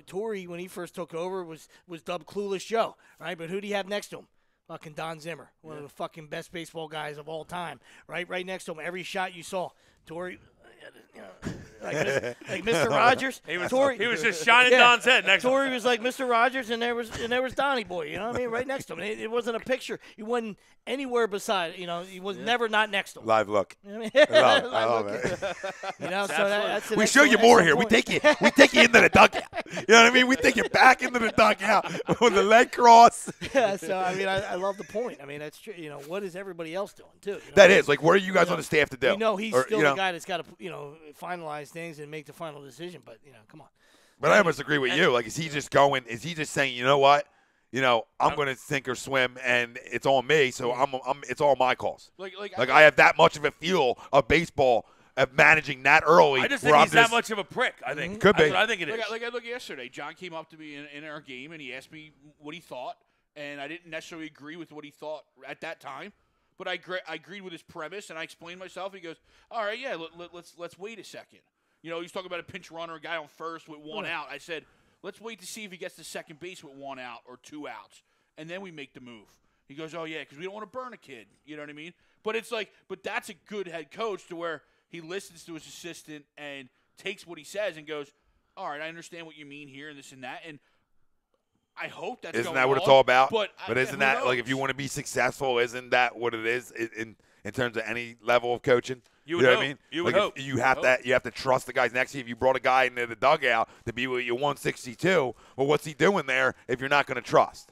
Torrey when he first took over was dubbed Clueless Joe, right? But who do you have next to him? Fucking Don Zimmer, one of the fucking best baseball guys of all time, right next to him. Every shot you saw, Torrey, like Mr. Rogers. He was just shining Don's head next to him. Torrey was like Mr. Rogers, and there was Donnie Boy. You know what I mean? Right next to him. It wasn't a picture. He wasn't anywhere beside. He was never not next to him. Live look. You know what I mean? I love it. So that's we show you more here. We take you into the dugout. You know what I mean? We take it back into the dugout with the leg cross. Yeah, so, I mean, I love the point. I mean, that's true. You know, what is everybody else doing, too? You know? That is. Like, what are you guys on the staff to do? You know, he's Or, still you the know, guy that's got to, finalize things and make the final decision. But, come on. But I almost agree with you. Like, is he just saying, you know what? You know, I'm going to sink or swim, and it's on me, so it's all my calls. Like I have that much of a feel of baseball, of managing that early. I just think he's that much of a prick, I think. Could be. That's what I think it is. Like I look yesterday, John came up to me in our game, and he asked me what he thought, and I didn't necessarily agree with what he thought at that time, but I agreed with his premise, and I explained myself. He goes, all right, yeah, let's wait a second. You know, he's talking about a pinch runner, a guy on first with one out. I said, let's wait to see if he gets to second base with one out or two outs, and then we make the move. He goes, oh, yeah, because we don't want to burn a kid. You know what I mean? But it's like, but that's a good head coach to where he listens to his assistant and takes what he says and goes, all right, I understand what you mean here and this and that. And I hope that's Isn't going that what on, it's all about? But isn't that, like, if you want to be successful, isn't that what it is in terms of any level of coaching? You know would what I mean? You would like hope. You have to trust the guys next to you. If you brought a guy into the dugout to be with you 162, well, what's he doing there if you're not going to trust?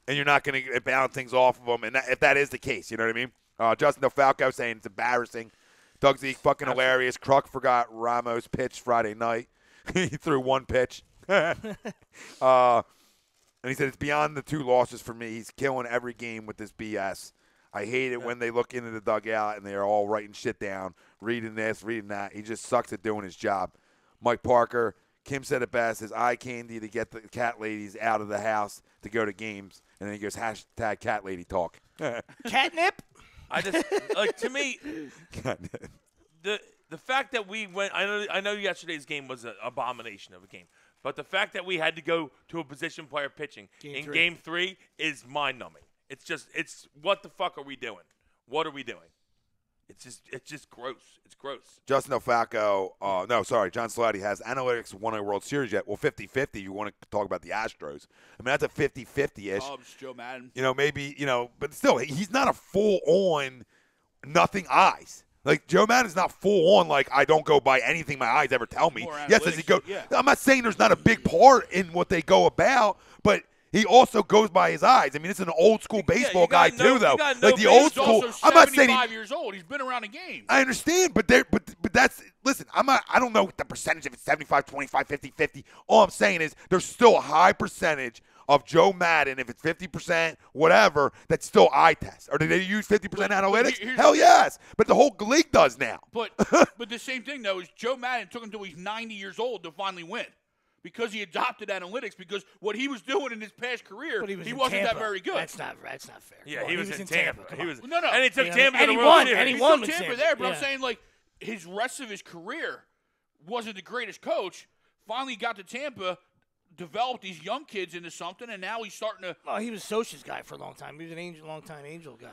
And you're not going to bounce things off of him. And if that is the case, you know what I mean? Justin DeFalco saying it's embarrassing. Doug Zeke fucking hilarious. Kruk forgot Ramos pitched Friday night. He threw one pitch. And he said it's beyond the two losses for me. He's killing every game with this BS. I hate it when they look into the dugout and they're all writing shit down, reading this, reading that. He just sucks at doing his job. Mike Parker, Kim said it best, his eye candy to get the cat ladies out of the house to go to games. And then he goes, hashtag cat lady talk. Catnip? I just, like, to me, the fact that we went, I know yesterday's game was an abomination of a game, but the fact that we had to go to a position player pitching in Game 3 is mind-numbing. It's what the fuck are we doing? What are we doing? It's just gross. It's gross. Justin O'Falco, John Slotty has analytics won a World Series yet. Well, 50-50, you want to talk about the Astros. I mean, that's a 50-50-ish. Cubs, Joe Madden. You know, maybe, but still, he's not a full-on nothing eyes. Like, Joe Madden's not full-on, like, I don't go by anything my eyes ever tell me. Yes, does he go? Yeah. I'm not saying there's not a big part in what they go about, but he also goes by his eyes. I mean, it's an old-school baseball guy, too, though. Like, the old school. I'm not saying 75 years old. He's been around the game. I understand, but that's – listen, I don't know the percentage, if it's 75, 25, 50, 50. All I'm saying is there's still a high percentage of Joe Madden, if it's 50%, whatever, that's still eye test. Or do they use 50% analytics? Hell yes. But the whole league does now. But the same thing, though, is Joe Madden took him until he's 90 years old to finally win. Because he adopted analytics, because what he was doing in his past career, he wasn't that very good. That's not fair. Yeah, he was in Tampa. No. And he took Tampa to and the he World won. Series. And He he won took with Tampa Tampa. there, but Yeah. I'm saying, like, his rest of his career wasn't the greatest coach. Finally got to Tampa, developed these young kids into something, and now he's starting to. Well, he was Socha's guy for a long time. He was an long-time Angel guy,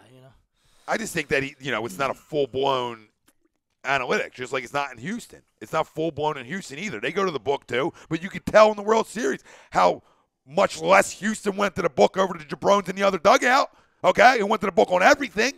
I just think that it's not a full-blown analytics, just like it's not in Houston. It's not full-blown in Houston either. They go to the book, too, but you could tell in the World Series how much less Houston went to the book over to Jabrones in the other dugout, okay? It went to the book on everything.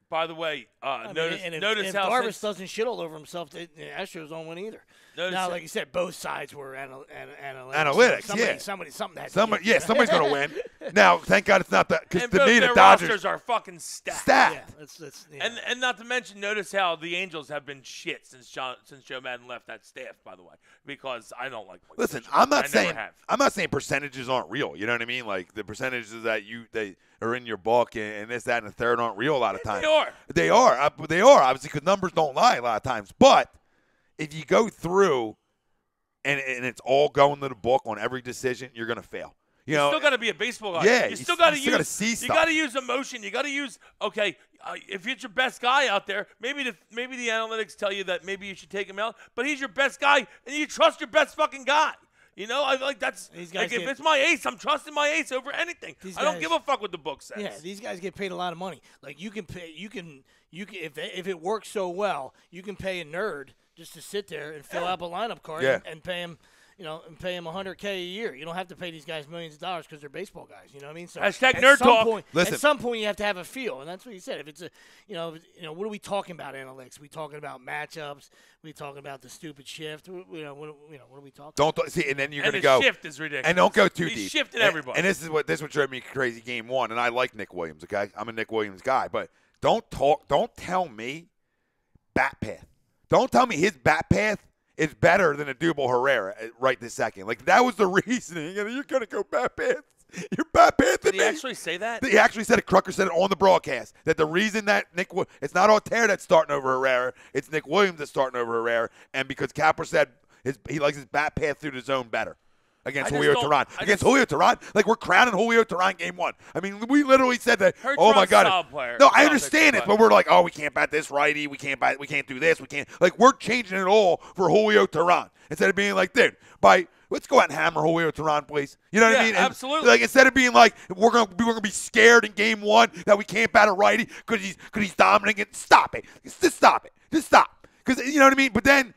By the way, notice if how Darvish doesn't shit all over himself, the Astros don't win either. Now, like you said, both sides were analytics. Somebody's going to win. Now, thank God it's not that, because to me, the their Dodgers rosters are fucking stacked. Yeah, And not to mention, notice how the Angels have been shit since Joe Madden left that staff. By the way, because I don't like. Listen, I'm not saying percentages aren't real. You know what I mean? Like the percentages that they are in your book and this, that, and the third aren't real a lot of times. They are obviously, because numbers don't lie a lot of times. But if you go through and it's all going to the book on every decision, you're going to fail. You still got to be a baseball guy. Yeah, you still got to use. See stuff. You got to use emotion. You got to use. Okay, if it's your best guy out there, maybe the analytics tell you that maybe you should take him out. But he's your best guy, and you trust your best fucking guy. I like that's. Like, if it's my ace, I'm trusting my ace over anything. I don't give a fuck what the book says. Yeah, these guys get paid a lot of money. Like you can pay. You can. If it works so well, you can pay a nerd just to sit there and fill out a lineup card and pay him. and pay them $100K a year. You don't have to pay these guys millions of dollars because they're baseball guys. You know what I mean? So Hashtag nerd talk. Listen. At some point, you have to have a feel, and that's what he said. If it's what are we talking about? Analytics? We talking about matchups? We talking about the stupid shift? What are we talking? See, and then you're And going to the go shift is ridiculous. and don't go too He's deep. shifting everybody. And this is what drove me crazy game one. And I like Nick Williams. Okay, I'm a Nick Williams guy, but don't tell me bat path. Don't tell me his bat path is better than a Dubal Herrera right this second. Like, that was the reasoning. And you're going to go bat path. You're bat path. Did he actually say that? He actually said it. Crucker said it on the broadcast that the reason that it's not Altair that's starting over Herrera. It's Nick Williams that's starting over Herrera. And because Kapler said he likes his bat path through the zone better. Against Julio Teheran. Julio Teheran, like, we're crowning Julio Teheran game one. I mean, we literally said that. Oh my God! No, I understand it, but we're like, oh, we can't bat this righty. We can't do this. We can't. Like, we're changing it all for Julio Teheran instead of being like, dude, let's go out and hammer Julio Teheran, please. You know what I mean? And, absolutely. like, instead of being like, we're gonna be scared in game one that we can't bat a righty because he's dominating. Stop it. Just stop it. Just stop. Because you know what I mean. But then.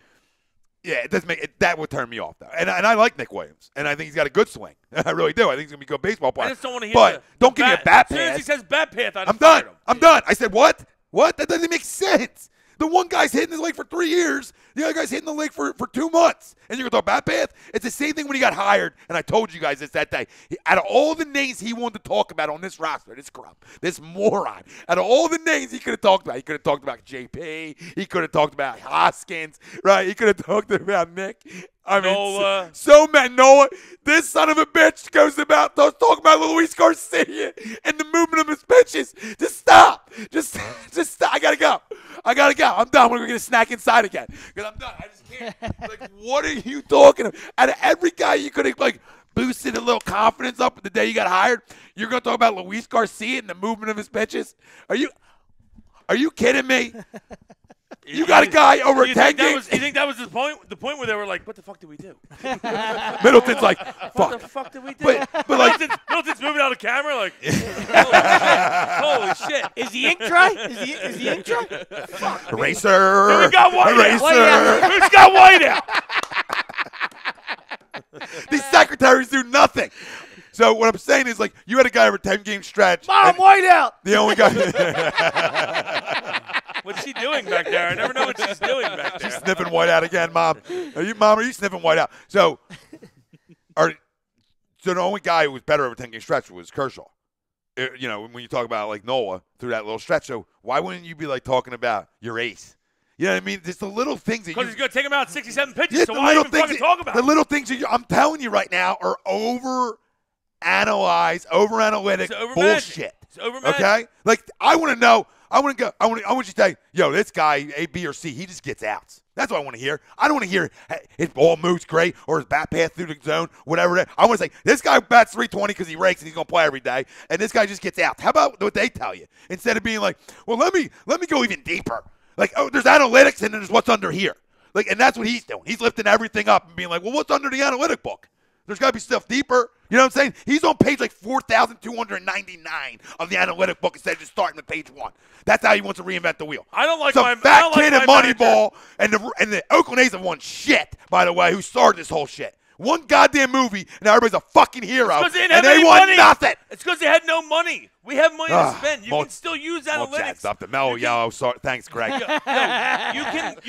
Yeah, it doesn't make it. That would turn me off, though. And I like Nick Williams, and I think he's got a good swing. I really do. I think he's gonna be a good baseball player. I just don't want to hear. But don't give me a bat path. As soon as he says bat path, I'm done. I'm done. I said what? What? That doesn't make sense. The one guy's hitting his leg for 3 years. The other guy's hitting the leg for 2 months. And you're going to talk bat path? It's the same thing when he got hired. And I told you guys this that day. Out of all the names he wanted to talk about on this roster, this grub, this moron, out of all the names he could have talked about, he could have talked about JP. He could have talked about Hoskins, right? He could have talked about Nick. I mean, Nola. so many. Nola. This son of a bitch goes about talking about Luis Garcia and the movement of his pitches. Just stop. Just stop. I gotta go. I'm done. We're gonna get a snack inside again because I'm done. I just can't. Like, what are you talking about? Out of every guy you could have boosted a little confidence up the day you got hired, you're gonna talk about Luis Garcia and the movement of his pitches? Are you kidding me? You got a guy over 10 games. You think that was the point? The point where they were like, "What the fuck did we do?" Middleton's like, "Fuck." What the fuck did we do? But like, Middleton's moving out of camera, like, holy shit! Is the ink dry? Is the ink dry? Fuck. Eraser. We got white Eraser. Who's got white out? These secretaries do nothing. So what I'm saying is, like, you had a guy over a 10-game stretch. Mom, white out. The only guy. What's she doing back there? I never know what she's doing back there. She's sniffing white out again, Mom. Are you sniffing white out? So the only guy who was better over a 10-game stretch was Kershaw. When you talk about, like, Nola through that little stretch. So why wouldn't you be, like, talking about your ace? You know what I mean? Just the little things that because he's going to take him out 67 pitches, so why even fucking talk about it? it? The little things I'm telling you right now are over-analytic bullshit. It's over-managed. Okay? Like, I want to know. I want you to say, yo, this guy, A, B, or C, he just gets outs. That's what I want to hear. I don't want to hear his ball moves great or his bat path through the zone, whatever. I want to say, this guy bats 320 because he rakes and he's going to play every day, and this guy just gets outs. How about what they tell you? Instead of being like, well, let me go even deeper. Like, oh, there's analytics and there's what's under here. Like, and that's what he's doing. He's lifting everything up and being like, well, what's under the analytic book? There's got to be stuff deeper. You know what I'm saying? He's on page like 4,299 of the analytic book instead of just starting with page 1. That's how he wants to reinvent the wheel. I don't like Some my fat kid in manager. Moneyball and the Oakland A's have won shit, by the way, who started this whole shit. One goddamn movie, and now everybody's a fucking hero. It's 'cause they didn't and have they any money. won nothing. It's because they had no money. We have money to spend. You can still use analytics. Up the mellow yellow. Sorry, thanks, Greg. You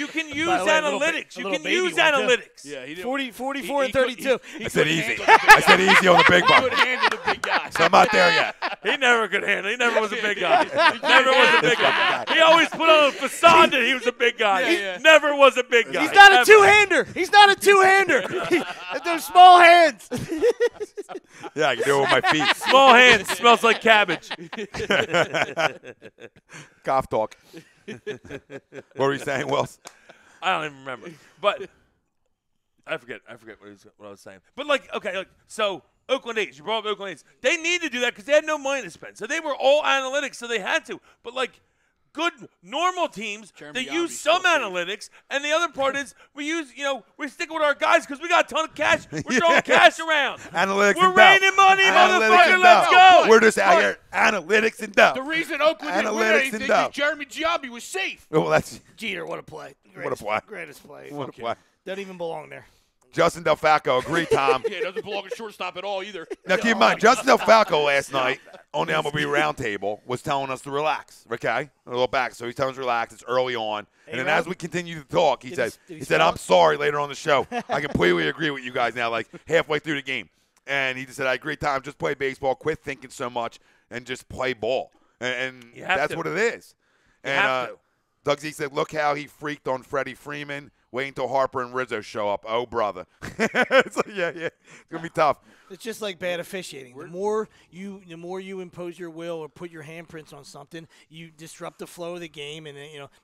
can use By the way, analytics. a You little can baby use one, too. analytics. Yeah, he did. 44 and 32. I said easy. I said easy on the big He one. could handle the big guy. So I'm not there yet. He never could handle. He never was a big guy. Never was a big guy. He always put on a facade that he was a big guy. Yeah. He never was a big guy. He's not a Ever. two-hander. He's not a two-hander. Those small hands. Yeah, I can do it with my feet. Small hands smells like cabbage. Cough talk. What were you saying, Wills? I don't even remember. But I forget what I was saying. But so Oakland A's, you brought up Oakland A's. They need to do that because they had no money to spend. So they were all analytics, so they had to. But good normal teams, they use some analytics, and the other part is we're sticking with our guys because we got a ton of cash. We're throwing cash around. Analytics We're and dough. raining money, Analytics motherfucker. and Let's dough. go. We're just out here. Analytics and dough. The reason Oakland didn't win Analytics anything and dough. is Jeremy Giambi was safe. Well, that's Jeter, what a play. What a play. Greatest play. what a play. Doesn't even belong there. Justin Delfalco, agreed, Tom. Yeah, it doesn't belong at shortstop at all either. Now, keep in mind, Justin Delfalco last night on the MLB Roundtable was telling us to relax, okay? A little back. So he's telling us to relax. It's early on. And then as we continue to talk, he said, I'm sorry later on the show. I completely agree with you guys now, like halfway through the game. And he just said, I agree, Tom. Just play baseball. Quit thinking so much and just play ball. And that's what it is. And Doug Z said, look how he freaked on Freddie Freeman. Wait until Harper and Rizzo show up. Oh, brother. It's like, yeah. It's going to be tough. It's just like bad officiating. The more you impose your will or put your handprints on something, you disrupt the flow of the game, and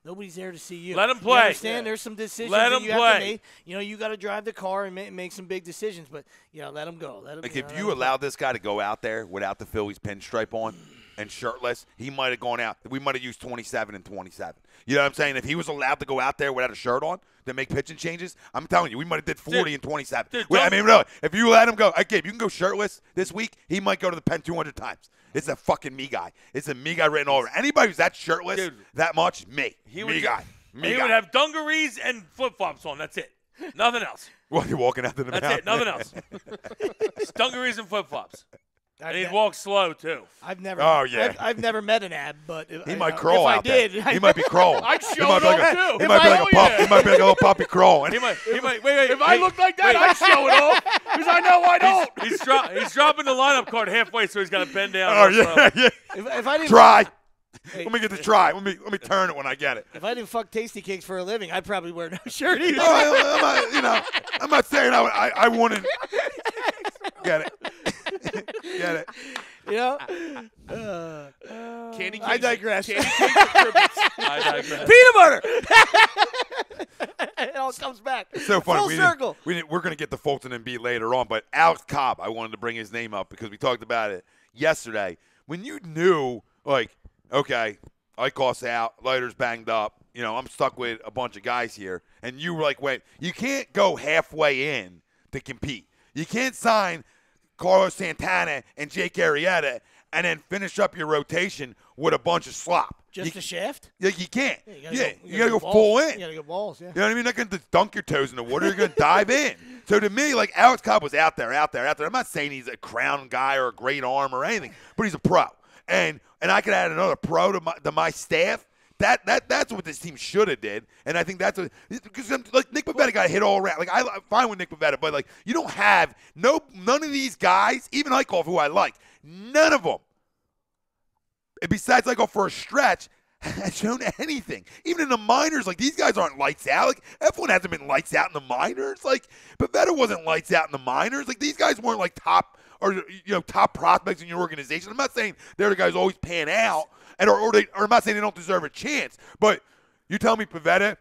nobody's there to see you. Let them play. You understand? There's some decisions that you have to make. You got to drive the car and make some big decisions, but let them go. If you allowed this guy to go out there without the Phillies pinstripe on and shirtless, he might have gone out. We might have used 27 and 27. You know what I'm saying? If he was allowed to go out there without a shirt on to make pitching changes, I'm telling you, we might have did 40 and 27. I mean, really, if you let him go, Gabe, you can go shirtless this week, he might go to the pen 200 times. It's a fucking me guy. It's a me guy written all over. Anybody who's that shirtless that much, me. He would have dungarees and flip-flops on. That's it. Nothing else. Well, you're walking out to the mountain. That's it. Nothing else. It's dungarees and flip-flops. And he'd walk slow, too. I've never met an ab, but he might crawl out there. He might be crawling. I'd show it off, too. He might be like a pup. He might be like a little puppy crawling. He might. Wait. If I looked like that, I'd show it off because I know I don't. He's dropping the lineup card halfway, so he's got to bend down. Oh, yeah. If I didn't try. Let me get the try. Let me turn it when I get it. If I didn't fuck Tasty Cakes for a living, I'd probably wear no shirt either. I'm not saying I wouldn't get it. Get it. Candy canes. I digress. Candy canes or cribbits. I digress. Peanut butter. It all comes back. It's so funny. Full circle. We're going to get to Fulton and Embiid later on, but Alex Cobb, I wanted to bring his name up because we talked about it yesterday. When you knew, like, okay, Eichhoff's out, Leiter's banged up, I'm stuck with a bunch of guys here, and you were like, wait, you can't go halfway in to compete. You can't sign Carlos Santana and Jake Arrieta and then finish up your rotation with a bunch of slop. Just a shaft? Yeah, you can't. You got to go balls. full in. You got to go balls, yeah. You know what I mean? You're not going to dunk your toes in the water. You're going to dive in. So to me, like, Alex Cobb was out there. I'm not saying he's a crown guy or a great arm or anything, but he's a pro. And I could add another pro to my staff. That's what this team should have did, and I think that's what, because like Nick Pivetta got hit all around. Like I'm fine with Nick Pivetta, but like you don't have none of these guys, even Eichhoff, who I like, none of them, besides Eichhoff for a stretch, has shown anything. Even in the minors, like these guys aren't lights out. Like F1 hasn't been lights out in the minors. Like Pivetta wasn't lights out in the minors. Like these guys weren't like top prospects in your organization. I'm not saying they're the guys always pan out. Or I'm not saying they don't deserve a chance, but you tell me Pivetta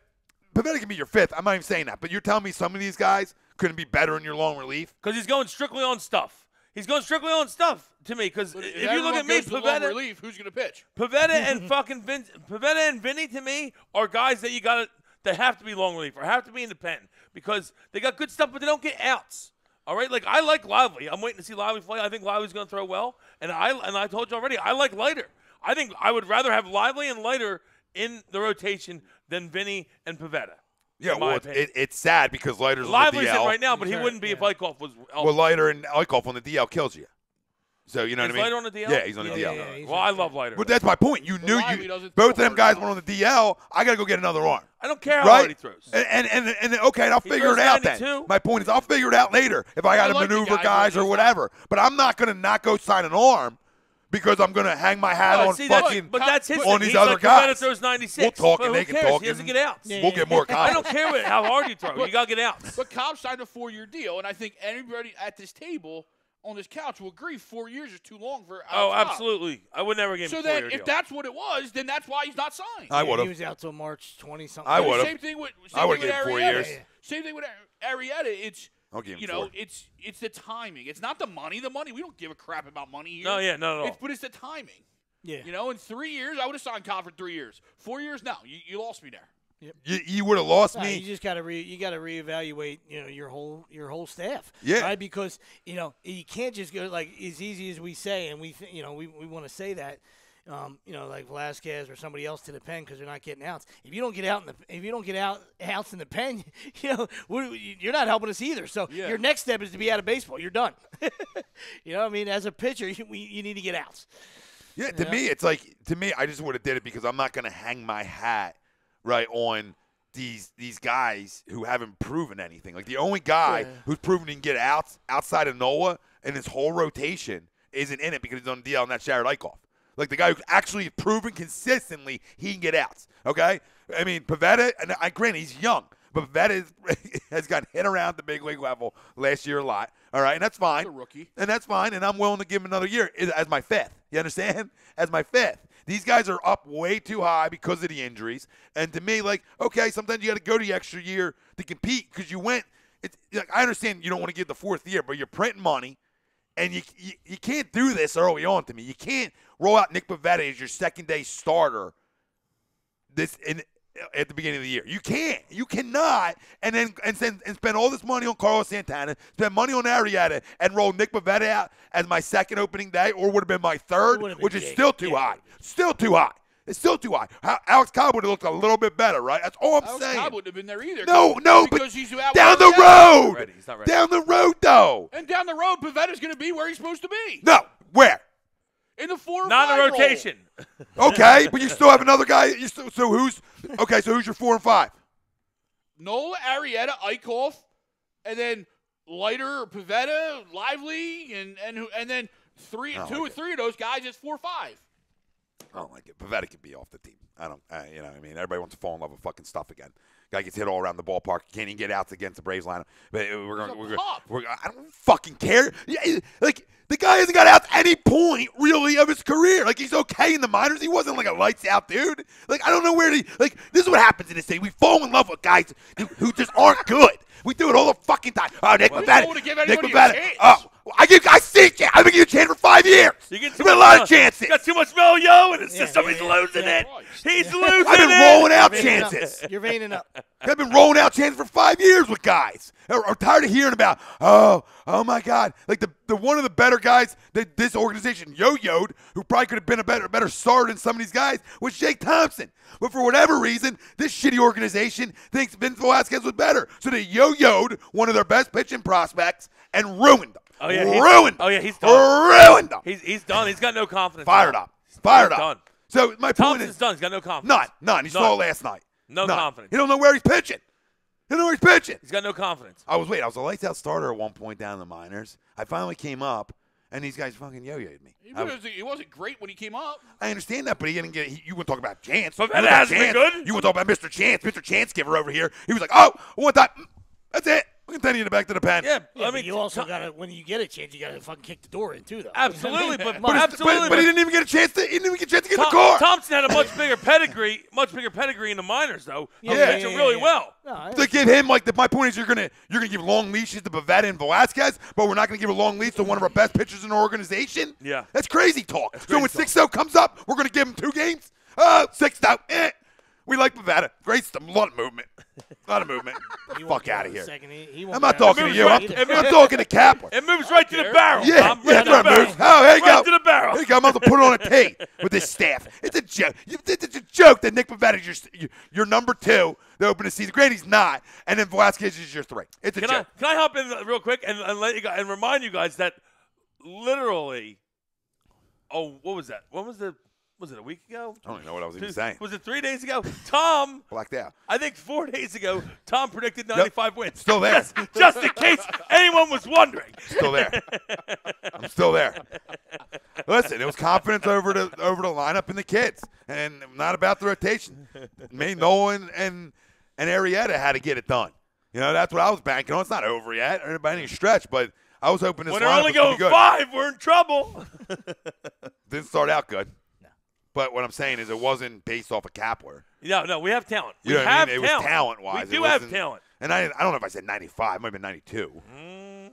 can be your fifth. I'm not even saying that, but you're telling me some of these guys couldn't be better in your long relief? Because he's going strictly on stuff. He's going strictly on stuff to me. Because if you look at me, Pivetta, relief, who's going to pitch? Pivetta and Pivetta and Vinny to me are guys that they have to be long relief or have to be in the pen because they got good stuff, but they don't get outs. All right, like I like Lively. I'm waiting to see Lively play. I think Lively's going to throw well, and I told you already, I like Leiter. I think I would rather have Lively and Leiter in the rotation than Vinny and Pivetta. Yeah, well, it's sad because Leiter's Lively's on the DL. in right now, but he wouldn't be if Eichhoff was. Well, Leiter and Eichhoff on the DL kills you. So you know what I mean? Leiter on the DL? Yeah, he's on the DL. Yeah, well, I love Leiter. But that's my point. You knew both of them guys went on the DL. I got to go get another arm. I don't care how hard he throws. And okay, and I'll figure it out 92. Then. My point is, I'll figure it out later if I got to maneuver guys or whatever. But I'm not going to not go sign an arm. Because I'm going to hang my hat on that's his on these He's other like guys. Pivetta throws 96. We'll talk and they can talk. He doesn't get outs. We'll get more comments. I don't care how hard you throw. You got to get outs. But Cobb signed a 4-year deal, and I think anybody at this table on this couch will agree 4 years is too long for Alex absolutely. I would never give him a 4-year deal. So then if that's what it was, then that's why he's not signed. I would have. He was out till March 20-something. I would have. Same thing with Arrieta. 4 years. Same thing with Arrieta. It's it's the timing. It's not the money. The money, we don't give a crap about money here. No, not at all. But it's the timing. Yeah. In 3 years, I would have signed Cobb for 3 years. 4 years, no. You lost me there. Yep. You would have lost me. You just got to reevaluate, your whole staff. Yeah. Right? Because you can't just go like as easy as we say, and we want to say that. like Velasquez or somebody else to the pen because they're not getting outs. If you don't get outs in the pen, you're not helping us either. So your next step is to be out of baseball. You're done. As a pitcher, you need to get outs. Yeah, to me, it's like I just would have did it because I'm not going to hang my hat right on these guys who haven't proven anything. Like the only guy who's proven he can get outs outside of Nola in his whole rotation isn't in it because he's on the DL and that's Jared Eichhoff. Like the guy who's actually proven consistently he can get outs. Okay, I mean Pivetta, and I grant he's young, but Pivetta has gotten hit around the big league level last year a lot. All right, and that's fine. He's a rookie. And that's fine, and I'm willing to give him another year as my fifth. You understand? As my fifth. These guys are up way too high because of the injuries. And to me, like, okay, sometimes you got to go the extra year to compete because you went. I understand you don't want to give the fourth year, but you're printing money, and you can't do this early on to me. You can't roll out Nick Pivetta as your second-day starter at the beginning of the year. You can't. You cannot. And spend all this money on Carlos Santana, spend money on Arrieta, and roll Nick Pivetta out as my second opening day, or would have been my third, which is still too high. Still too high. It's still too high. Alex Cobb would have looked a little bit better, right? That's all I'm saying. Alex Cobb wouldn't have been there either. No, because but he's out down the road. He's not ready. Down the road, though. And down the road, Pavetta's going to be where he's supposed to be. No, where? In the 4 or 5 Not in the role. rotation. Okay, but you still have another guy. So who's your 4 and 5? Nola, Arrieta, Eichhoff, and then Leiter, Pivetta, Lively, and then two or three of those guys is 4 or 5. I don't like it. Pivetta could be off the team. I don't. You know what I mean? Everybody wants to fall in love with fucking stuff again. Guy gets hit all around the ballpark. Can't even get outs against the Braves lineup. But I don't fucking care. Like the guy hasn't got outs any point really of his career. Like he's okay in the minors. He wasn't like a lights out dude. Like I don't know where this is what happens in this city. We fall in love with guys who just aren't good. We do it all the fucking time. Oh, Nick Pivetta. Nick Pivetta. Oh. I see it. I've been giving you a chance for 5 years. There's been a lot of chances. Got too much Yo in his system. He's losing it. He's losing it. I've been rolling out chances. You're veining up. I've been rolling out chances for 5 years with guys. I'm tired of hearing about, oh my God. Like the one of the better guys that this organization yo-yoed, who probably could have been a better starter than some of these guys, was Jake Thompson. But for whatever reason, this shitty organization thinks Vince Velasquez was better. So they yo-yoed one of their best pitching prospects and ruined them. Oh yeah, he's done. Ruined them. He's done. He's got no confidence. Fired up. Done. So my point Thompson's is, done. He's got no confidence. none. You saw it last night. No None. confidence. He don't know where he's pitching. He's got no confidence. I was a lights out starter at one point down in the minors. I finally came up, and these guys fucking yo-yoed me. He wasn't great when he came up. I understand that, but he didn't get. You want to talk about Chance? But that hasn't been good. You want to talk about Mr. Chance? Mr. Chance giver over here. He was like, "Oh, what that? That's it. We can send you back to the pen." Yeah, but you also got to, when you get a chance, you got to fucking kick the door in too, though. Absolutely, but he didn't even get a chance to. He didn't even get a chance to get in the car. Thompson had a much bigger pedigree in the minors, though. He pitched really well. No, to give him my point is you're gonna give long leashes to Pivetta and Velasquez, but we're not gonna give a long leash to one of our best pitchers in our organization. Yeah, that's crazy talk. So when 6-0 comes up, we're gonna give him 2 games. 6-0. We like Pivetta. Great stuff. A lot of movement. Fuck out of here. I'm not talking to you. I'm talking to Kapler. It moves right to the barrel. Yeah, right that's right. Moves. Oh, here you go. Right to the barrel. Here you go. I'm about to put it on a tee with this staff. It's a joke. It's a joke that Nick Pivetta is your number 2 to open the season. Granted, he's not. And then Velasquez is your 3. It's a joke. Can I hop in real quick and let you guys, and remind you guys that literally, what was that? Was it a week ago? I don't even know what I was even saying. Was it 3 days ago? Tom. Blacked out. I think 4 days ago, Tom predicted 95 wins. Still there. Just in case anyone was wondering. Still there. I'm still there. Listen, it was confidence over the lineup and the kids, and not about the rotation. Me, Nolan, and Arrieta had to get it done. You know, that's what I was banking on. It's not over yet, or by any stretch, but I was hoping this when lineup they're only going 5, we're in trouble. Didn't start out good. But what I'm saying is it wasn't based off of Kapler. No, we have talent. You know what I mean? It was talent-wise. We do have talent. And I don't know if I said 95. It might have been 92.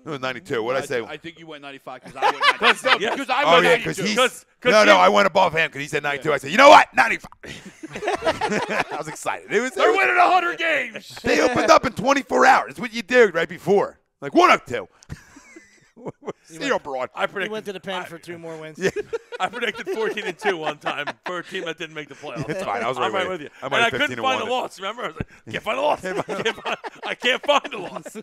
It was 92. What did I say? I think you went 95 because I went 92. Because I went 92. I went above him because he said 92. Yeah. I said, you know what? 95. I was excited. They're winning 100 games. They opened up in 24 hours. That's what you did right before. Like 102. See you abroad. I He predicted. went to the pen for 2 more wins. Yeah. I predicted 14-2 one time for a team that didn't make the playoffs. It's fine. I was I'm right right with with you. I And might I have couldn't 15-1. find a loss. Remember? I was like, can't find a loss. I can't find a loss.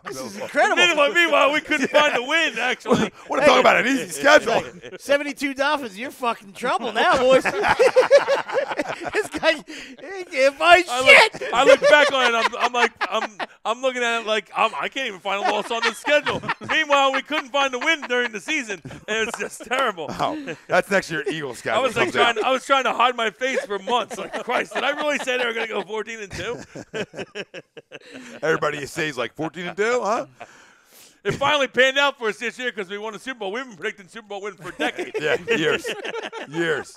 This is incredible. Meanwhile, we couldn't find a win, actually. Want to talk about an easy schedule? 72 Dolphins, you're fucking in trouble now, boys. This guy he can't find shit. I look back on it. I'm looking at it like I can't even find a loss on the schedule. Meanwhile, we couldn't find a win during the season, and it's just terrible. Oh, that's next year Eagles schedule. I was trying to hide my face for months. Like, Christ, did I really say they were going to go 14-2? Everybody you say is like 14-2, huh? It finally panned out for us this year because we won a Super Bowl. We've been predicting Super Bowl win for decades. Yeah, years.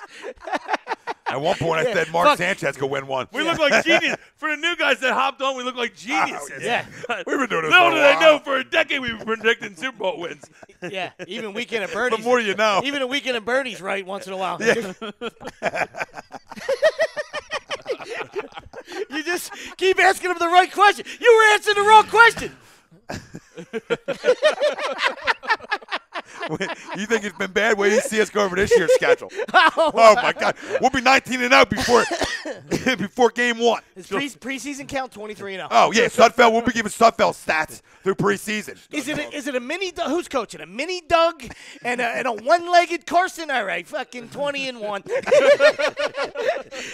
At one point, I said Mark Sanchez could win one. We look like geniuses. For the new guys that hopped on, we look like geniuses. Yeah. We've been doing this Little for a did they while. know, for a decade we've been predicting Super Bowl wins. Yeah, even Weekend at Bernie's. The more you know. Even a Weekend at Bernie's right once in a while. Yeah. You just keep asking him the right question. You were answering the wrong question. You think it's been bad? Wait till you see us go over this year's schedule. Oh my God, we'll be 19-0 before game 1. Is preseason count 23-0? Oh yeah, Sudfeld. We'll be giving Sudfeld stats through preseason. Is it a mini? Who's coaching? A mini Doug and a one-legged Carson? All right, fucking 20-1.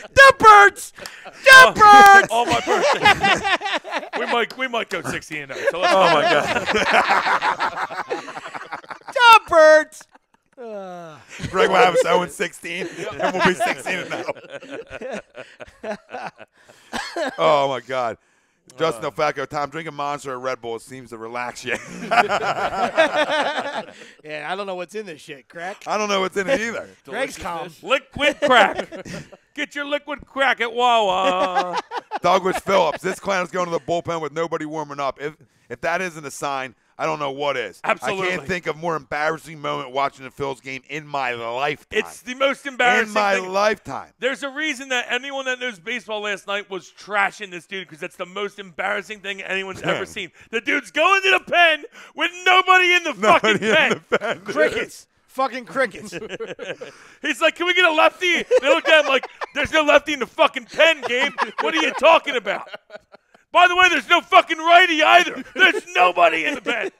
The Birds. The Birds. Oh, my birthday. we might go 16-0. So let's Oh my God. The Birds. Greg will have us 0-16, and we'll be 16-0. Oh my God. Justin O'Facco, Tom, drinking Monster or Red Bull seems to relax you. Yeah, I don't know what's in this shit. Crack. I don't know what's in it either. Greg's calm. Liquid crack. Get your liquid crack at Wawa. Douglas Phillips, this clown is going to the bullpen with nobody warming up. If that isn't a sign, I don't know what is. Absolutely. I can't think of a more embarrassing moment watching the Phils game in my lifetime. It's the most embarrassing in my thing. lifetime. There's a reason that anyone that knows baseball last night was trashing this dude because that's the most embarrassing thing anyone's ever seen. The dude's going to the pen with nobody in the fucking pen. Crickets. Fucking crickets. He's like, can we get a lefty? They looked at him like, there's no lefty in the fucking pen, Gabe. What are you talking about? By the way, there's no fucking righty either. There's nobody in the pen.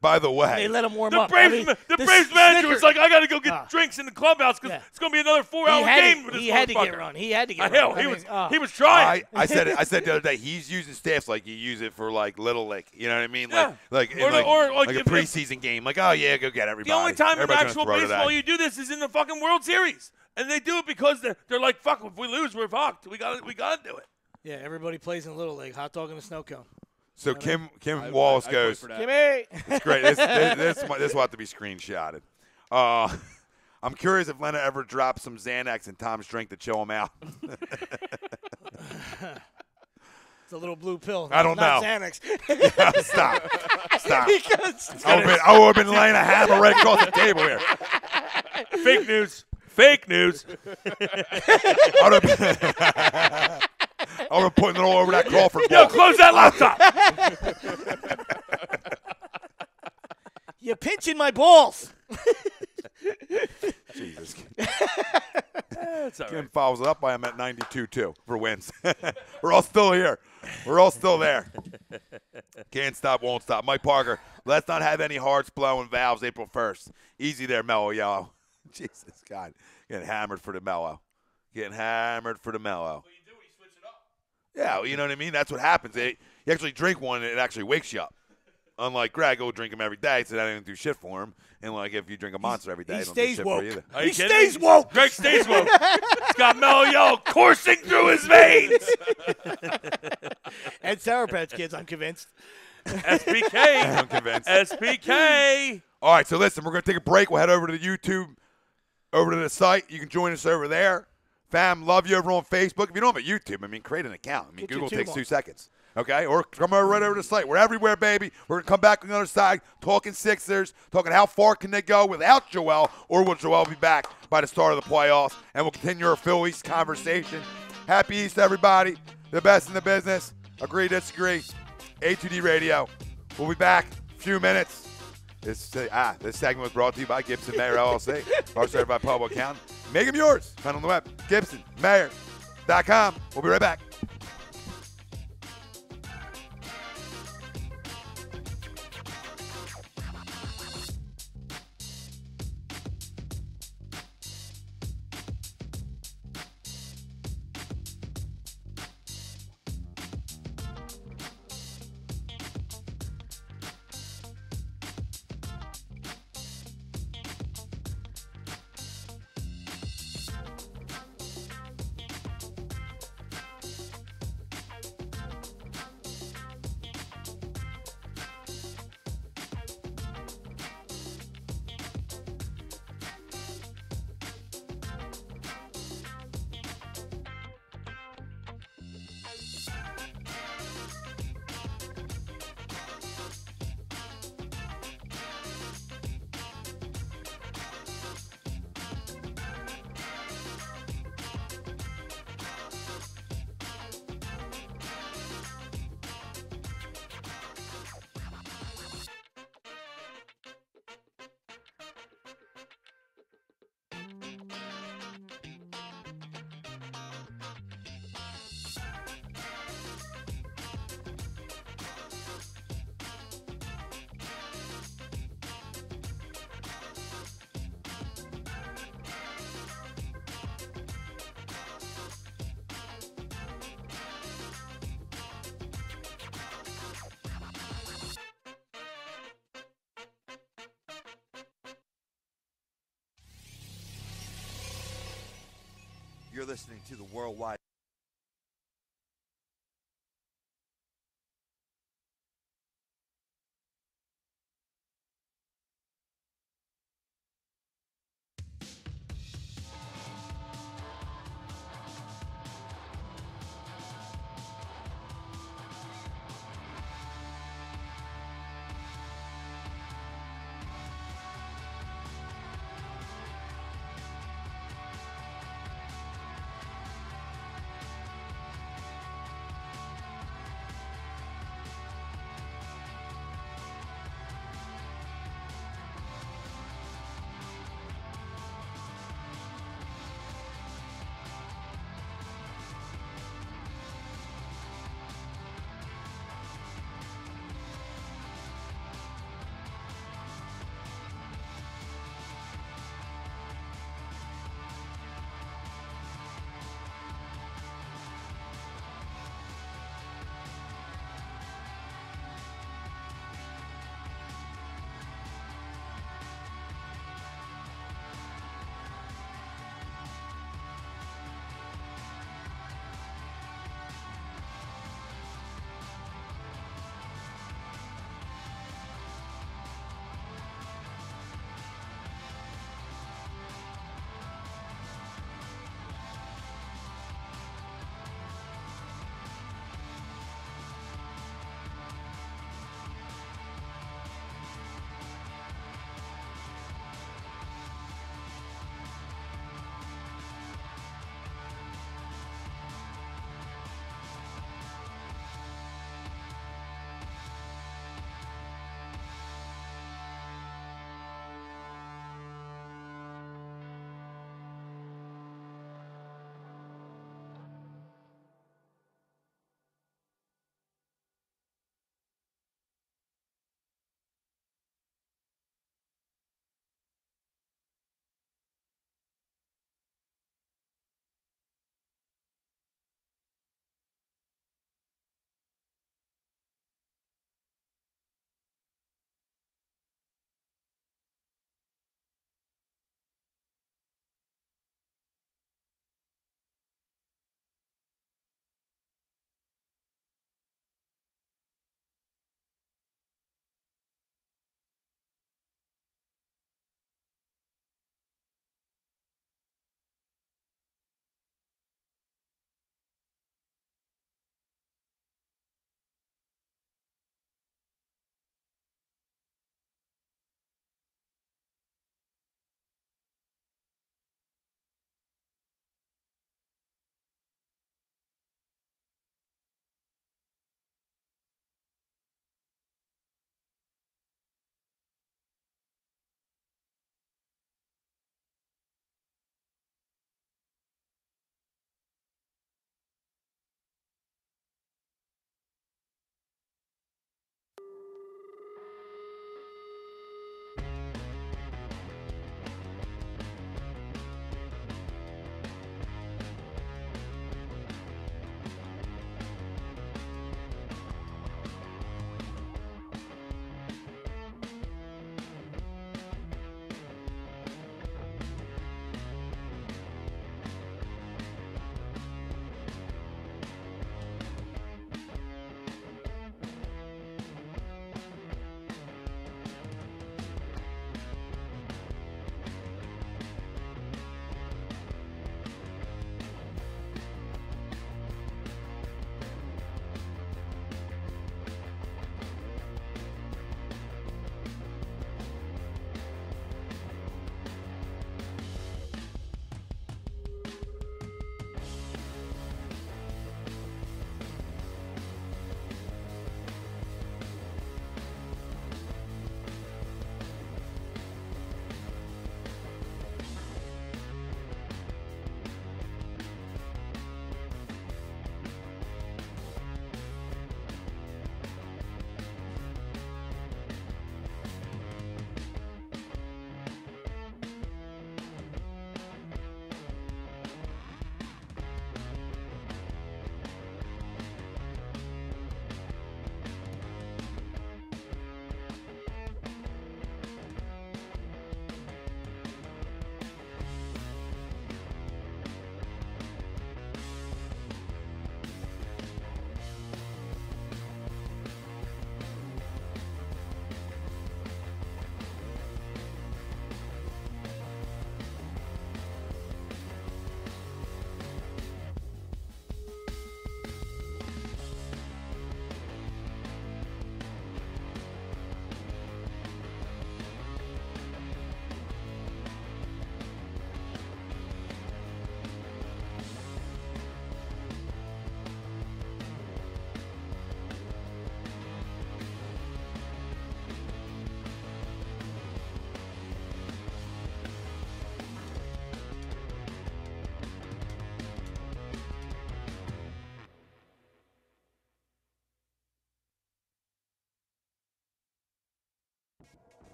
By the way, They let him warm The up. Braves, the Braves manager was like, I got to go get drinks in the clubhouse because Yeah. it's going to be another 4-hour game with this He had to get motherfucker. run. He had to get Hell, run. he was trying. I said the other day, he's using staffs like you use it for like Little League. You know what I mean? Yeah. Like Or like a if- preseason game. Like, oh yeah, go get everybody. The only time in Everybody's actual gonna throw baseball today. you do this is in the fucking World Series. And they do it because they're like, fuck, if we lose, we're fucked. We got to do it. Yeah, everybody plays in Little League. Hot dog in a snow cone. So Kim Wallace I goes. vote for that. Gimme. It's great. This will have to be screenshotted. I'm curious if Leonard ever dropped some Xanax in Tom's drink to chill him out. It's a little blue pill. I don't not know. Xanax. Stop. Because I would have been laying a hammer right across the table here. Fake news. Fake news. I would have putting it all over that Crawford Yo, ball. close that laptop. you're pinching my balls. Jesus. That's all right. Kim follows it up by him at 92-2 for wins. We're all still here. We're all still there. Can't stop, won't stop. Mike Parker, let's not have any hearts blowing valves April 1st. Easy there, Mellow Yellow. Jesus, God. Getting hammered for the Mellow. Getting hammered for the Mellow. Yeah, you know what I mean? That's what happens. You actually drink one, and it actually wakes you up. Unlike Greg, who will drink them every day, so that didn't do shit for him. And, like, if you drink a Monster every day, He it don't do stays shit woke. for you either. Are you He kidding stays me? woke. Greg stays woke. He's got Mellow Yellow coursing through his veins. And Sour Patch Kids, I'm convinced. SPK. I'm convinced. SPK. All right, so listen, we're going to take a break. We'll head over to the YouTube, over to the site. You can join us over there. Fam, love you over on Facebook. If you don't have a YouTube, I mean, create an account. I mean, Get your Google takes tube 2 on. seconds. Okay? Or come over right over to the site. We're everywhere, baby. We're going to come back on the other side, talking Sixers, talking how far can they go without Joel, or will Joel be back by the start of the playoffs? And we'll continue our Phillies conversation. Happy Easter, everybody. The best in the business. Agree, disagree. A2D Radio. We'll be back in a few minutes. This segment was brought to you by Gibson Mayer LLC, our certified public accountant. Make them yours. Find on the web, GibsonMayer.com. We'll be right back. You're listening to the Worldwide.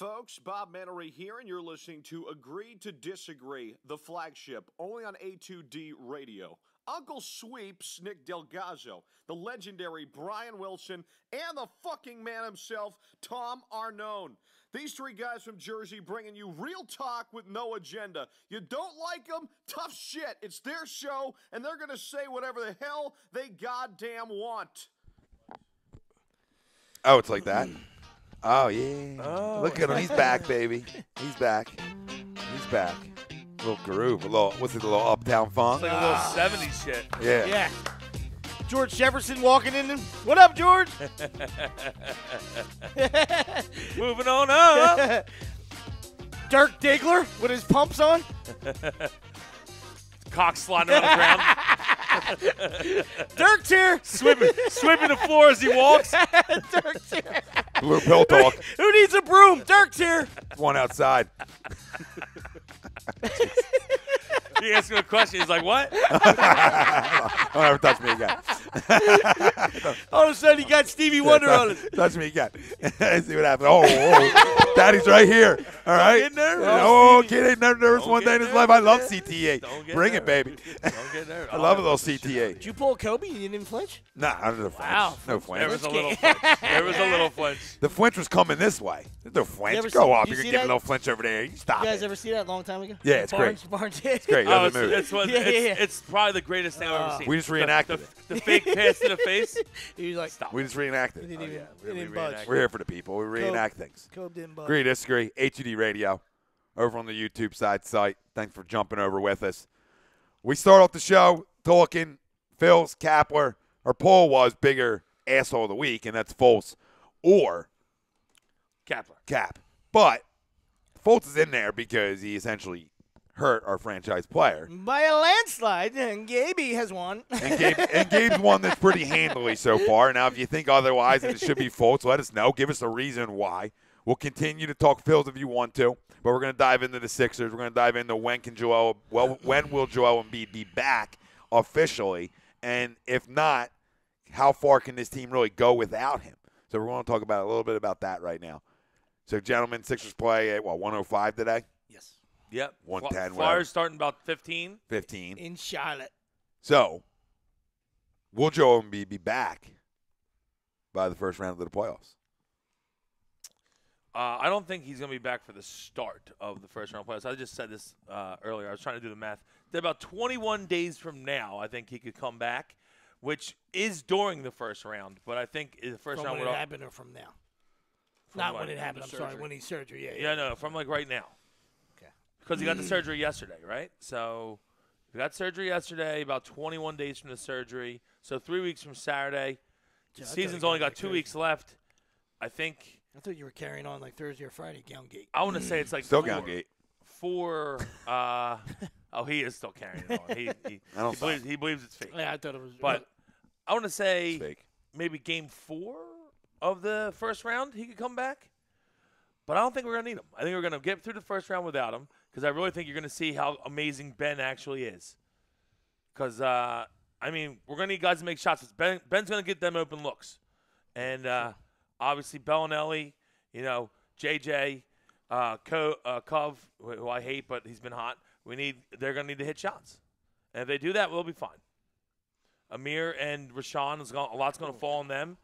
folks? Bob Mannery here, and you're listening to Agree to Disagree, the flagship, only on A2D Radio. Uncle Sweeps, Nick Delgazzo, the legendary Brian Wilson, and the fucking man himself, Tom Arnone. These three guys from Jersey bringing you real talk with no agenda. You don't like them? Tough shit. It's their show, and they're going to say whatever the hell they goddamn want. Oh, it's like that? Oh, yeah. Oh, look at him. He's back, baby. He's back. He's back. A little groove. A little, what's it, a little Uptown Funk? It's like a little 70s shit. Yeah. Yeah. George Jefferson walking in. What up, George? Moving on up. Dirk Diggler with his pumps on. Cock sliding on the ground. Dirk's here. Sweeping the floor as he walks. Dirk's here. Blue pill talk. Who needs a broom? Dirk's here. One outside. He asked him a question. He's like, what? Don't ever touch me again. All of a sudden, he got Stevie Wonder on it. Touch me again. See what happens. Oh, Daddy's right here. All right. Get nervous. Oh, kid ain't never nervous one day in his nervous. life. I love CTA. Bring it, nervous. baby. Don't get nervous. I love a little CTA. Did you pull a Kobe? You didn't flinch? Nah, I don't know flinch. Wow. No There flinch. was a little flinch. There was a little flinch. The flinch was coming this way. There's no You flinch. ever Go see- up. you You're see going to give a that? little flinch over there. You stop You guys it. ever see that a long time ago? Yeah, it's great. Barnes. It's great. Oh, Doesn't move. it's probably the greatest thing I've ever seen. We just reenacted it. The fake pass to the face. He was like, Stop. We just reenacted He it. didn't even, yeah. he didn't Really budge. We're here for the people. We reenact things. Kobe didn't budge. Agree, disagree. HUD Radio over on the YouTube site. Thanks for jumping over with us. We start off the show talking Phil's Kapler. Our poll was bigger asshole of the week, and that's Fultz or Kapler. Cap. But Fultz is in there because he essentially hurt our franchise player. By a landslide, and Gabe has won. And Gabe's won this pretty handily so far. Now, if you think otherwise and it should be Fultz, let us know. Give us a reason why. We'll continue to talk Phils if you want to, but we're going to dive into the Sixers. We're going to dive into when will Joel Embiid be back officially, and if not, how far can this team really go without him? So we're going to talk about a little bit about that right now. So, gentlemen, Sixers play at 105 today, Yes. Yep. 110, Flyers starting about 15. 15. In Charlotte. So, will Joel Embiid be back by the first round of the playoffs? I don't think he's going to be back for the start of the first round playoffs. I just said this earlier. I was trying to do the math. That about 21 days from now, I think he could come back, which is during the first round. But I think the first From round when would it happened or from now? Not when it happened. I'm sorry. When he's surgery. Yeah, no, from like right now. Okay. Because he got the surgery yesterday, right? So he got surgery yesterday, about 21 days from the surgery. So 3 weeks from Saturday. The season's only got 2 weeks left. I think. I thought you were carrying on like Thursday or Friday, Gate. I want to say it's like Still 4. Gate. 4. Oh, he is still carrying it on. He believes it's fake. Yeah, I thought it was. But I want to say It's fake. maybe game 4 of the first round he could come back. But I don't think we're going to need him. I think we're going to get through the first round without him because I really think you're going to see how amazing Ben actually is. Because, I mean, we're going to need guys to make shots. Ben's going to get them open looks. And obviously Bellinelli, JJ, Cove, who I hate, but he's been hot. They're going to need to hit shots. And if they do that, we'll be fine. Amir and Rashawn, a lot's going to fall on them.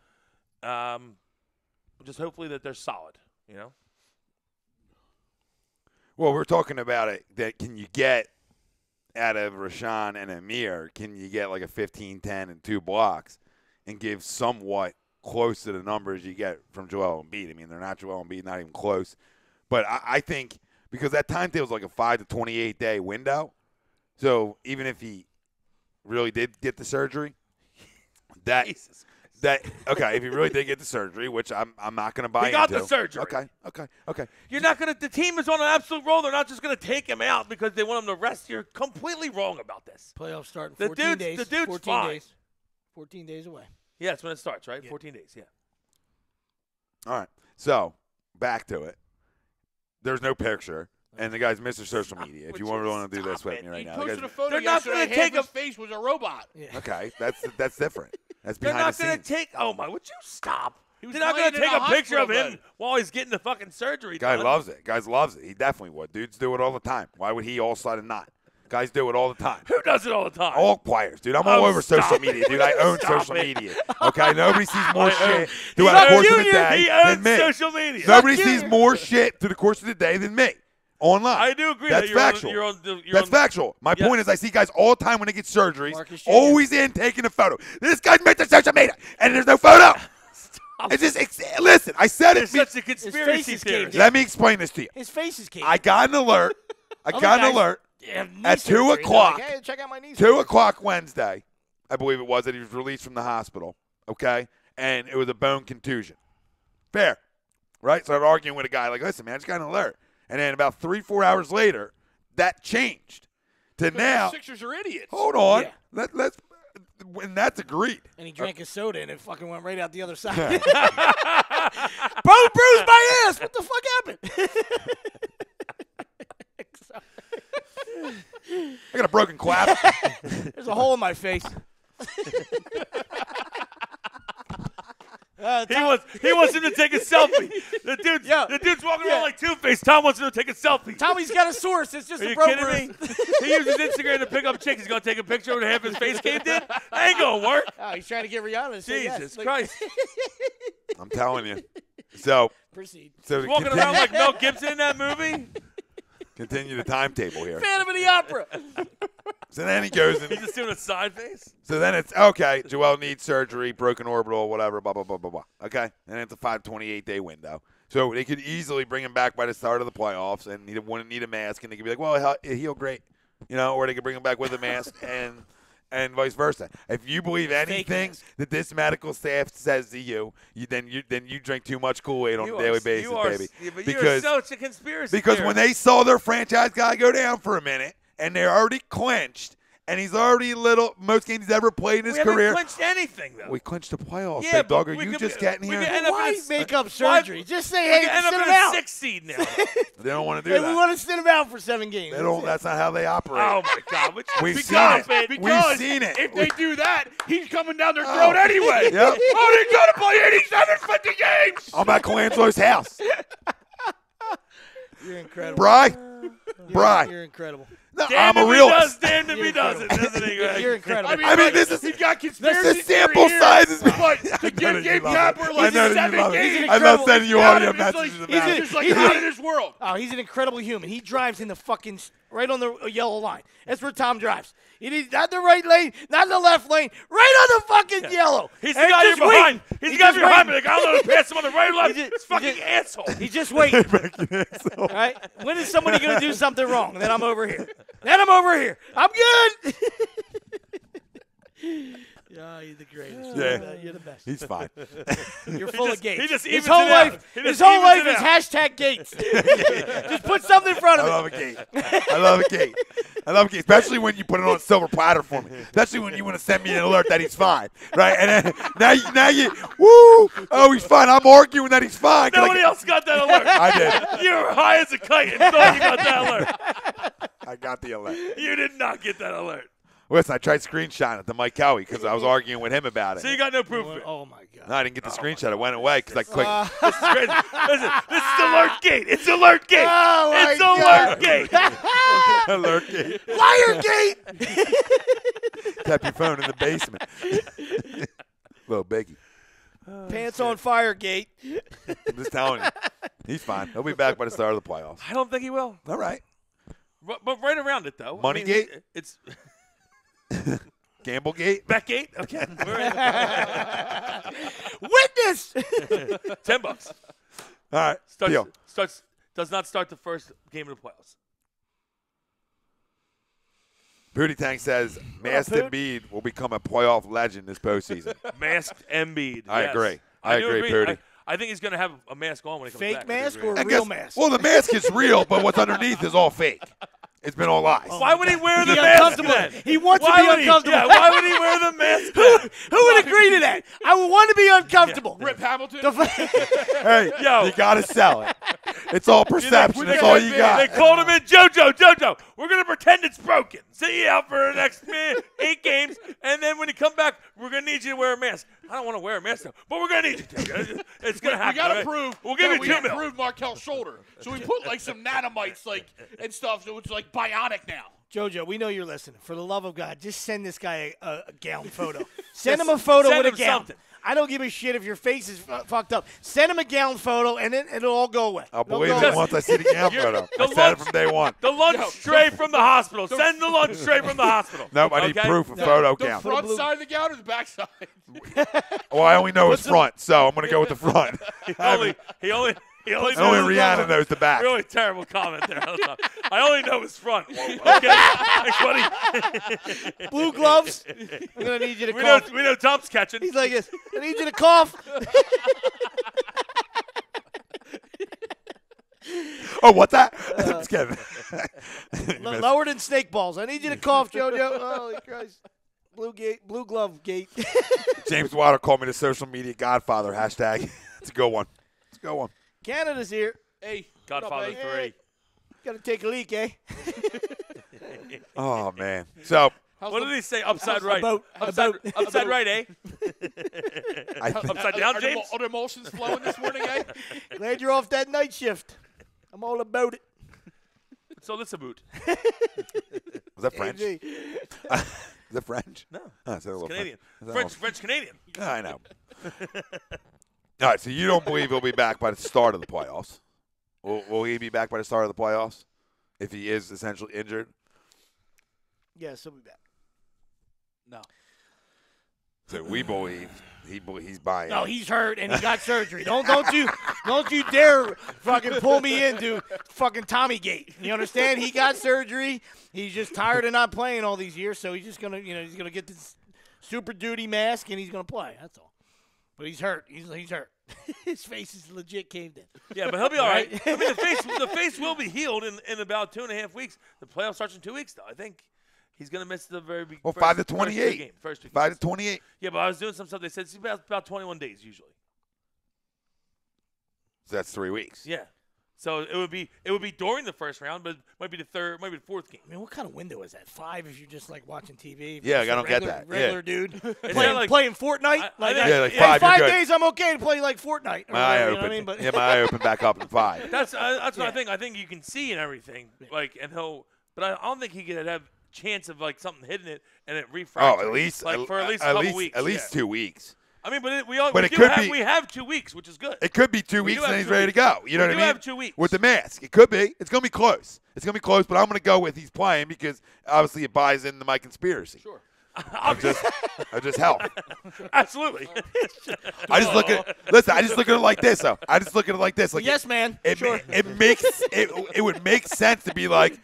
Just hopefully that they're solid, Well, we're talking about it. That can you get out of Rashawn and Amir? Can you get like a 15-10 and 2 blocks and give somewhat close to the numbers you get from Joel Embiid? I mean, they're not Joel Embiid, not even close. But I think because that timetable is like a 5 to 28 day window, so even if he really did get the surgery, if he really did get the surgery, which I'm not going to buy into. He got the surgery. Okay. You're not going to – the team is on an absolute roll. They're not just going to take him out because they want him to rest. You're completely wrong about this. Playoffs start in The 14 days. the dude's 14 fine. days. 14 days away. Yeah, that's when it starts, right? Yeah. 14 days, yeah. All right. So back to it. There's no picture. And the guy's Mr. Social Media. If you want to do this with me right He now. posted a photo They're not yesterday. gonna take Half his face was a robot. Yeah. Okay, that's different. That's They're behind not the going scenes. to take – oh, my – would you stop? He was They're not going lying to in take a a picture of hospital him bed. while he's getting the fucking surgery Guy done. loves it. Guys loves it. He definitely would. Dudes do it all the time. Why would he all of a sudden not? Guys do it all the time. Who does it all the time? All players, dude. I'm all over stop social it. media, dude. I own Stop social it. media. Okay? Nobody sees more I own- shit throughout the course of the Junior, day he than owns me. social media. Nobody sees more shit through the course of the day than me. Online. I do agree That's that you're factual. you're That's factual. My Yes. point is I see guys all the time when they get surgeries, Marcus Jr. always in taking a photo. This guy's made the social media, and there's no photo. It's just, listen, I said You're it. such a face conspiracy is theorist. caved Let me explain this to you. His face is caved. I got an alert. Other guys have knee at 2 surgery. They're o'clock. Like, hey, check out my knee. 2 o'clock Wednesday, I believe it was, that he was released from the hospital, okay? And it was a bone contusion. Fair, right? So I'm arguing with a guy like, listen, man, I just got an alert. And then about 3-4 hours later, that changed to now. The Sixers are idiots. Hold on. Yeah. Let's when that's agreed. And he drank his soda and it fucking went right out the other side. Bro, bruised my ass. What the fuck happened? I got a broken clap. There's a hole in my face. He wants him to take a selfie. The dude's walking around Yeah. like Two-Face. Tom wants him to take a selfie. Tommy's got a source. It's just Are a you bro kidding me? He uses Instagram to pick up chicks. He's going to take a picture with half his face caved in? That ain't going to work. Oh, he's trying to get Rihanna to say yes. Jesus Like, Christ. I'm telling you. So Proceed. to He's walking around like Mel Gibson in that movie. continue the timetable here. Phantom of the Opera. So then he goes He's and just doing a side face. so then it's okay. Joel needs surgery, broken orbital, whatever, blah blah blah blah blah. Okay, and it's a 528-day window. So they could easily bring him back by the start of the playoffs, and he wouldn't need a mask, and they could be like, well, it healed great, or they could bring him back with a mask, and vice versa. If you believe anything mask. that this medical staff says to you, then you drink too much Kool-Aid on a daily basis, baby. Yeah, but Because- you're such a conspiracy Because theorist. when they saw their franchise guy go down for a minute, and they're already clinched, and he's already most games he's ever played in his we haven't career. clinched anything, though. We clinched the playoffs. Yeah, Big dog, but are we you could just be- getting we here? could end up Why in a- make up surgery? Just say, We hey, could end sit up him in a out. 6 seed now. They don't want to do Hey, we that. want to sit him out for 7 games. They don't. That's not how they operate. Oh, my God. We've seen Because, it. because We've seen it. if they do that, he's coming down their throat anyway. Yep. Oh, they got to play 87 50 games. I'm at Colangelo's house. You're incredible. Bry. Bry. You're incredible. No, Damn I'm a if he realist. does, damn if he doesn't, doesn't he, Greg? You're incredible. I mean, like, this is- he's got conspiracy The sample theory here, size is. but I to know give that Gabe you love it. Kapler I like know that 7 you love games. it. I'm not sending you audio It's like, messages about he's it. just like out of this world. Oh, he's an incredible human. He drives in the fucking right on the yellow line. That's where Tom drives. It is not the right lane, not the left lane, right on the fucking yellow. He's the And guy you're just waiting. behind. He's the guy just you're behind me. waiting. Like, I don't know to pass him on the right or left. He just- This fucking he asshole. He's just waiting. All right? When is somebody going to do something wrong? Then I'm over here. Then I'm over here. I'm good. Oh, you're the greatest. Yeah. You're the best. He's fine. You're full of gates. he just his evens whole it out. life, He his just whole life evens is it out. hashtag gates. Just put something in front I of love it. a gate. I love a gate. I love a gate, especially when you put it on a silver platter for me. Especially when you want to send me an alert that he's fine, right? And then now you, woo! Oh, he's fine. I'm arguing that he's fine. 'cause Nobody else got that alert. I did. You were high as a kite and thought you got that alert. I got the alert. You did not get that alert. Listen, I tried screenshotting it to Mike Kelly because I was arguing with him about it. So you got no proof of it. Oh, my God. No, I didn't get the screenshot. It went away because I clicked. This is crazy. Listen, this is alert gate. It's alert gate. Oh, my It's God. alert gate. Alert gate. Liar gate. Kept your phone in the basement. Little Biggie. Pants on fire gate. I'm just telling you. He's fine. He'll be back by the start of the playoffs. I don't think he will. All right. But right around it, though. Money gate? It's Gamble gate. bet gate. Okay. We're in. Witness. $10. All right. Deal. Does not start the first game of the playoffs. Booty Tank says Masked Embiid will become a playoff legend this postseason. Masked Embiid. I yes. agree. I do agree, Pooty. I think he's going to have a mask on when he comes back. Fake mask or I real guess- mask? Well, the mask is real, but what's underneath is all fake. It's been all lies. Why would he wear the He's mask uncomfortable. then? He wants Why to be would uncomfortable. Yeah, why would he wear the mask then? Who would agree to that? I would want to be uncomfortable. Rip Hamilton. Hey, Yo. you got to sell it. It's all perception. That's all you They got. called him in, Jojo, we're going to pretend it's broken. Sit you out for the next 8 games, and then when you come back, we're going to need you to wear a mask. I don't want to wear a mask, but we're gonna need you to. It's gonna happen. We gotta right? prove. We'll give you we $2 gotta million. prove Markelle's shoulder. So we put like some nanomites and stuff, so it's like bionic now. JoJo, we know you're listening. For the love of God, just send this guy a gown photo. Send him a photo send with a him gown. something. I don't give a shit if your face is fucked up. Send him a gown photo, and then it'll all go away. I'll It'll believe go it away. once I see the gown photo. the I said it lunch- from day one. The lunch tray from the hospital. Send the lunch tray from the hospital. Nope, I need Okay? proof of photo The count. front side of the gown or the back side? Well, I only know his front, so I'm going to go with the front. He only Only knows Rihanna knows the back. Really terrible comment there. I only know his front. Okay, thanks, buddy. Blue gloves. I'm gonna need you to We cough. know Tom's catching. He's like this. I need you to cough. Oh, what's that? Just kidding. Lower than snake balls. I need you to cough, JoJo. Holy Christ. Blue glove gate. James Wilder called me the social media godfather hashtag. It's a good one. It's a good one. Canada's here. Hey, Godfather what up, 3. Gotta take a leak, eh? Oh, man. So, What did he say? Upside right. boat. Upside right, eh? I think, Upside down, James? Are the emotions flowing this morning, eh? Glad you're off that night shift. I'm all about it. So this a boot. was that French? AJ. Is that French? No. Oh, it's a little Canadian. French. French Canadian. I know. All right, so you don't believe he'll be back by the start of the playoffs. Will he be back by the start of the playoffs if he is essentially injured? Yes, he'll be back. No. So we believe he's buying. No, he's hurt and he got surgery. Don't you dare fucking pull me into fucking Tommy Gate. You understand? He got surgery. He's just tired of not playing all these years, so he's just gonna he's gonna get this Super Duty mask and he's gonna play. That's all. But he's hurt. He's hurt. His face is legit caved in. Yeah, but he'll be all right. I mean, the face will be healed in about 2.5 weeks. The playoff starts in 2 weeks, though. I think he's going to miss the very beginning. Well, 5 to 28. First 2 5 games. to 28. Yeah, but I was doing some stuff. They said it's about 21 days usually. So that's 3 weeks. Yeah. So it would be during the first round, but it might be the third, maybe the fourth game. I mean, what kind of window is that? 5 if you're just like watching TV? Yeah, Just I a don't get regular- that. Regular Yeah. dude Is playing, that like- playing Fortnite. I think- Yeah, like Yeah, 5. 5 you're good. days, I'm okay to play like Fortnite. Or My eye whatever, you know open. what I mean? But Yeah, my eye open back up in 5. That's what Yeah. I think. I think you can see and everything, like, and but I don't think he could have chance of like something hitting it and it refracts. Oh, at least like for at least a couple weeks. At least 2 weeks. I mean, but we have 2 weeks, which is good. It could be 2 weeks do and have he's 2 ready to go. You know We what do I mean? have 2 weeks. With the mask. It could be. It's going to be close. It's going to be close, but I'm going to go with he's playing because obviously it buys into my conspiracy. Sure. I just help. Absolutely. I just look at it like this though. I just look at it like this. Like yes, man. It Sure. it would make sense to be like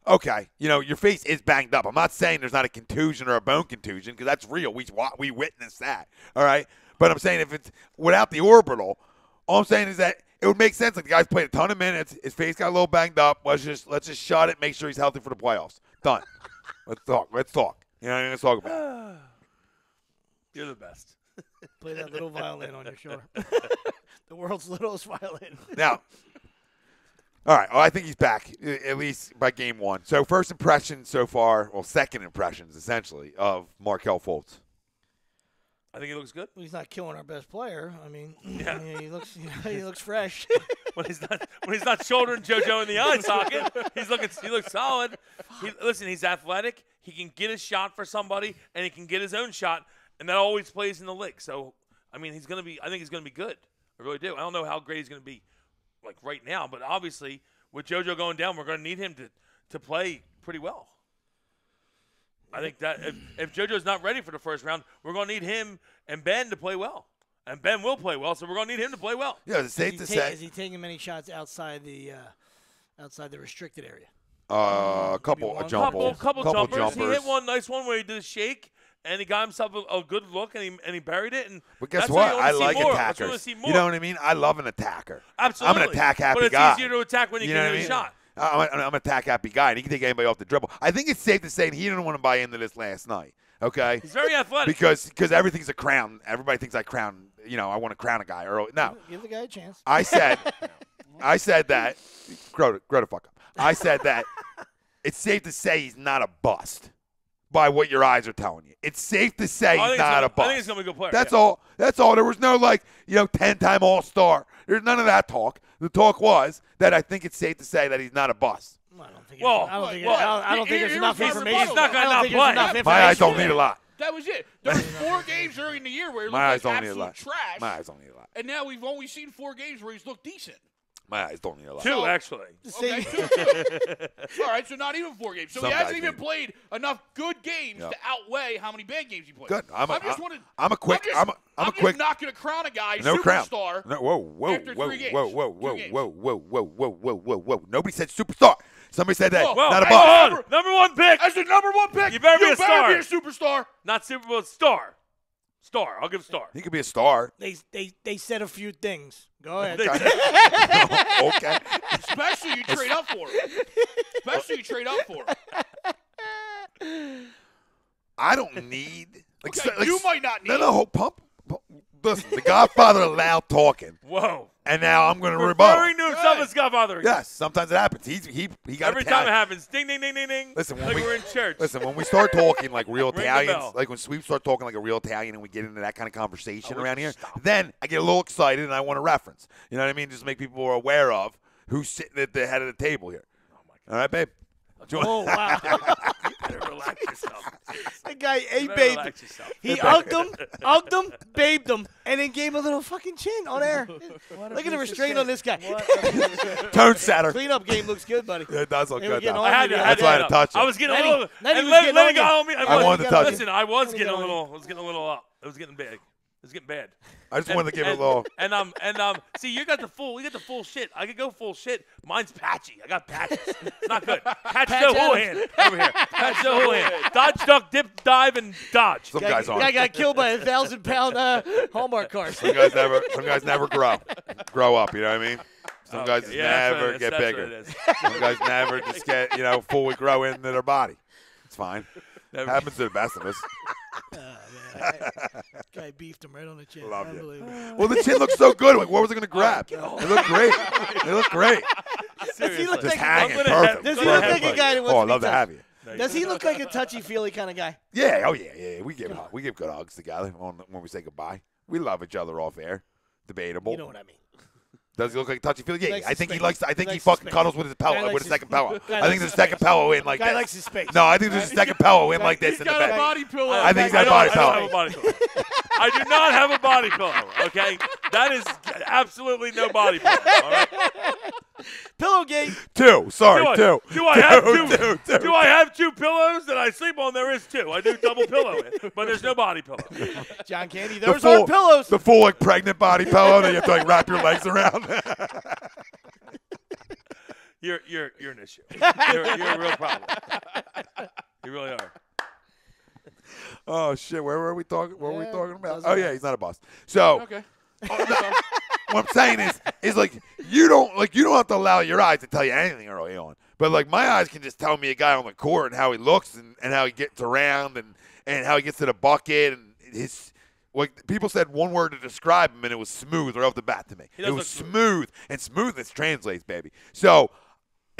okay, your face is banged up. I'm not saying there's not a contusion or a bone contusion because that's real. We witnessed that. All right, but I'm saying if it's without the orbital, all I'm saying is that it would make sense. Like the guy's played a ton of minutes. His face got a little banged up. Let's just shut it. Make sure he's healthy for the playoffs. Done. Let's talk. You know what I mean? Let's talk about it. You're the best. Play that little violin on your shoulder. The world's littlest violin. Now, all right. Well, I think he's back, at least by game 1. So first impressions so far, well, second impressions, essentially, of Markelle Fultz. I think he looks good. Well, he's not killing our best player. I mean, Yeah. he looks fresh. When he's not shouldering JoJo in the eye socket, he looks solid. Listen, he's athletic. He can get a shot for somebody, and he can get his own shot, and that always plays in the lick. So, I mean, I think he's gonna be good. I really do. I don't know how great he's gonna be, like right now, but obviously with JoJo going down, we're gonna need him to play pretty well. I think that if JoJo's not ready for the first round, we're gonna need him and Ben to play well. And Ben will play well, so we're going to need him to play well. Yeah, it's safe to say. Is he taking many shots outside the restricted area? A couple of jumpers. Couple jumpers. He hit one nice one where he did a shake, and he got himself a good look, and he buried it. And But guess that's what? you wanna I see like more. That's what attackers. you wanna see more. You know what I mean? I love an attacker. Absolutely. I'm an attack-happy But it's guy. easier to attack when you know can what hit I a mean? shot. I'm an attack-happy guy, and he can take anybody off the dribble. I think it's safe to say he didn't want to buy into this last night. Okay? He's very athletic. Because everything's a crown. Everybody thinks I crown. I want to crown a guy early. No. Give the guy a chance. I said that. Grow the fuck up. I said that it's safe to say he's not a bust. by what your eyes are telling you. It's safe to say he's not a bust. I think he's going to be a good player. That's all. That's all. There was no 10-time All-Star. There's none of that talk. The talk was that I think it's safe to say that he's not a bust. I don't think Here's there's enough my information. rebuttal. He's not going to play. My eyes don't need a lot. That was it. There was 4 games early in the year where he My eyes looked like don't need a absolute lot. trash. My eyes don't need a lot. And now we've only seen 4 games where he's looked decent. My eyes don't need a lot. 2, actually. Okay, 2. All right, so not even 4 games. So Some he hasn't guys even need- played enough good games to outweigh how many bad games he played. Good. I'm a quick. I'm quick. just not going to crown a guy No crown. superstar. No, whoa. after 3 games. Whoa. Nobody said superstar. Somebody said that. Whoa, Not a Hey, bust. hold on. Number 1 pick. As the number 1 pick, You better be a star. be a superstar. Not Super Bowl, star. Star. I'll give star. He could be a star. They said a few things. Go ahead. Okay. Especially you trade up for him. I don't need. You might not need. No. Pump. Listen, the Godfather allowed talking, Whoa. and now I'm going to rebuttal. Referring to himself as Godfather. Yes, sometimes it happens. He got Every Italian. time it happens, ding, ding, ding, ding, ding. Listen, when like we- we're in church. Listen, when we start talking like real Ring the Italians, bell. like when Sweep start talking like a real Italian and we get into that kind of conversation Oh, around here, stop. then I get a little excited and I want to reference. You know what I mean? Just make people aware of who's sitting at the head of the table here. Oh, my God. All right, babe? Do you want- Oh, wow. You better relax yourself. The guy You better babed. relax yourself. He hugged him, babed him, and then gave him a little fucking chin on air. Look at the restraint on this guy. Tone setter. Cleanup game looks good, buddy. It does look They were good, getting though. on I had to. That's why I had to touch it. I was getting Lenny- a little. Lenny and was let getting Lenny on got you. on me. I wanted to touch it. Listen, I was Lenny getting got a on little. I was getting a little up. It was getting big. It was getting bad. I just wanted to give it a little. See, you got the full shit. I could go full shit. Mine's patchy. I got patches. It's not good. Patch the Houlihan over here. Patch the Houlihan. Dodge, duck, dip, dive, and dodge. Some guys Guy aren't. got killed by a 1,000-pound Hallmark card. Some guys never grow up. You know what I mean? Some guys Okay, yeah, never that's get what it bigger. is. Some guys never just get fully grow into their body. It's fine. Never- Happens to the best of us. Guy beefed him right on the chin. Love you. Unbelievable. Well, the chin looks so good. Like, what was I going to grab? It looked great. It looked great. Does he look Just like hanging. gonna Perfect. have- Does he gonna look have like a fun. guy that wants Oh, to I'd love be to have you. Does he look like a touchy-feely kind of guy? Yeah. Oh, yeah. We give good hugs together when we say goodbye. We love each other off air. Debatable. You know what I mean. Does he look like touchy feely? Yeah, likes I his think he space. likes. I He think he likes his fucking space. cuddles with his Guy pillow, likes with his his- second pillow. guy I likes think there's his a second space. pillow in like Guy this. likes his space. No, I think there's a second pillow in like this He's in the got a bed. body pillow. I think he's got a I body don't have pillow. a body pillow. I do not have a body pillow. Okay, that is absolutely no body pillow. All right. Pillowgate. Two. Sorry, two. Do I have Two. Do I have 2 pillows that I sleep on? There is 2. I do double pillow it, but there's no body pillow. John Candy. The Those aren't pillows. The full like pregnant body pillow that you have to like wrap your legs around. You're an issue. You're a real problem. You really are. Oh shit! Where were we talking? What were we Yeah, talking about? doesn't Oh yeah, matter. he's not a boss. So Okay. what I'm saying is like you don't have to allow your eyes to tell you anything early on. But like my eyes can just tell me a guy on the court and how he looks and how he gets around and how he gets to the bucket and his. Like people said one word to describe him and it was smooth right off the bat to me. He does It was look smooth and smoothness translates, baby. So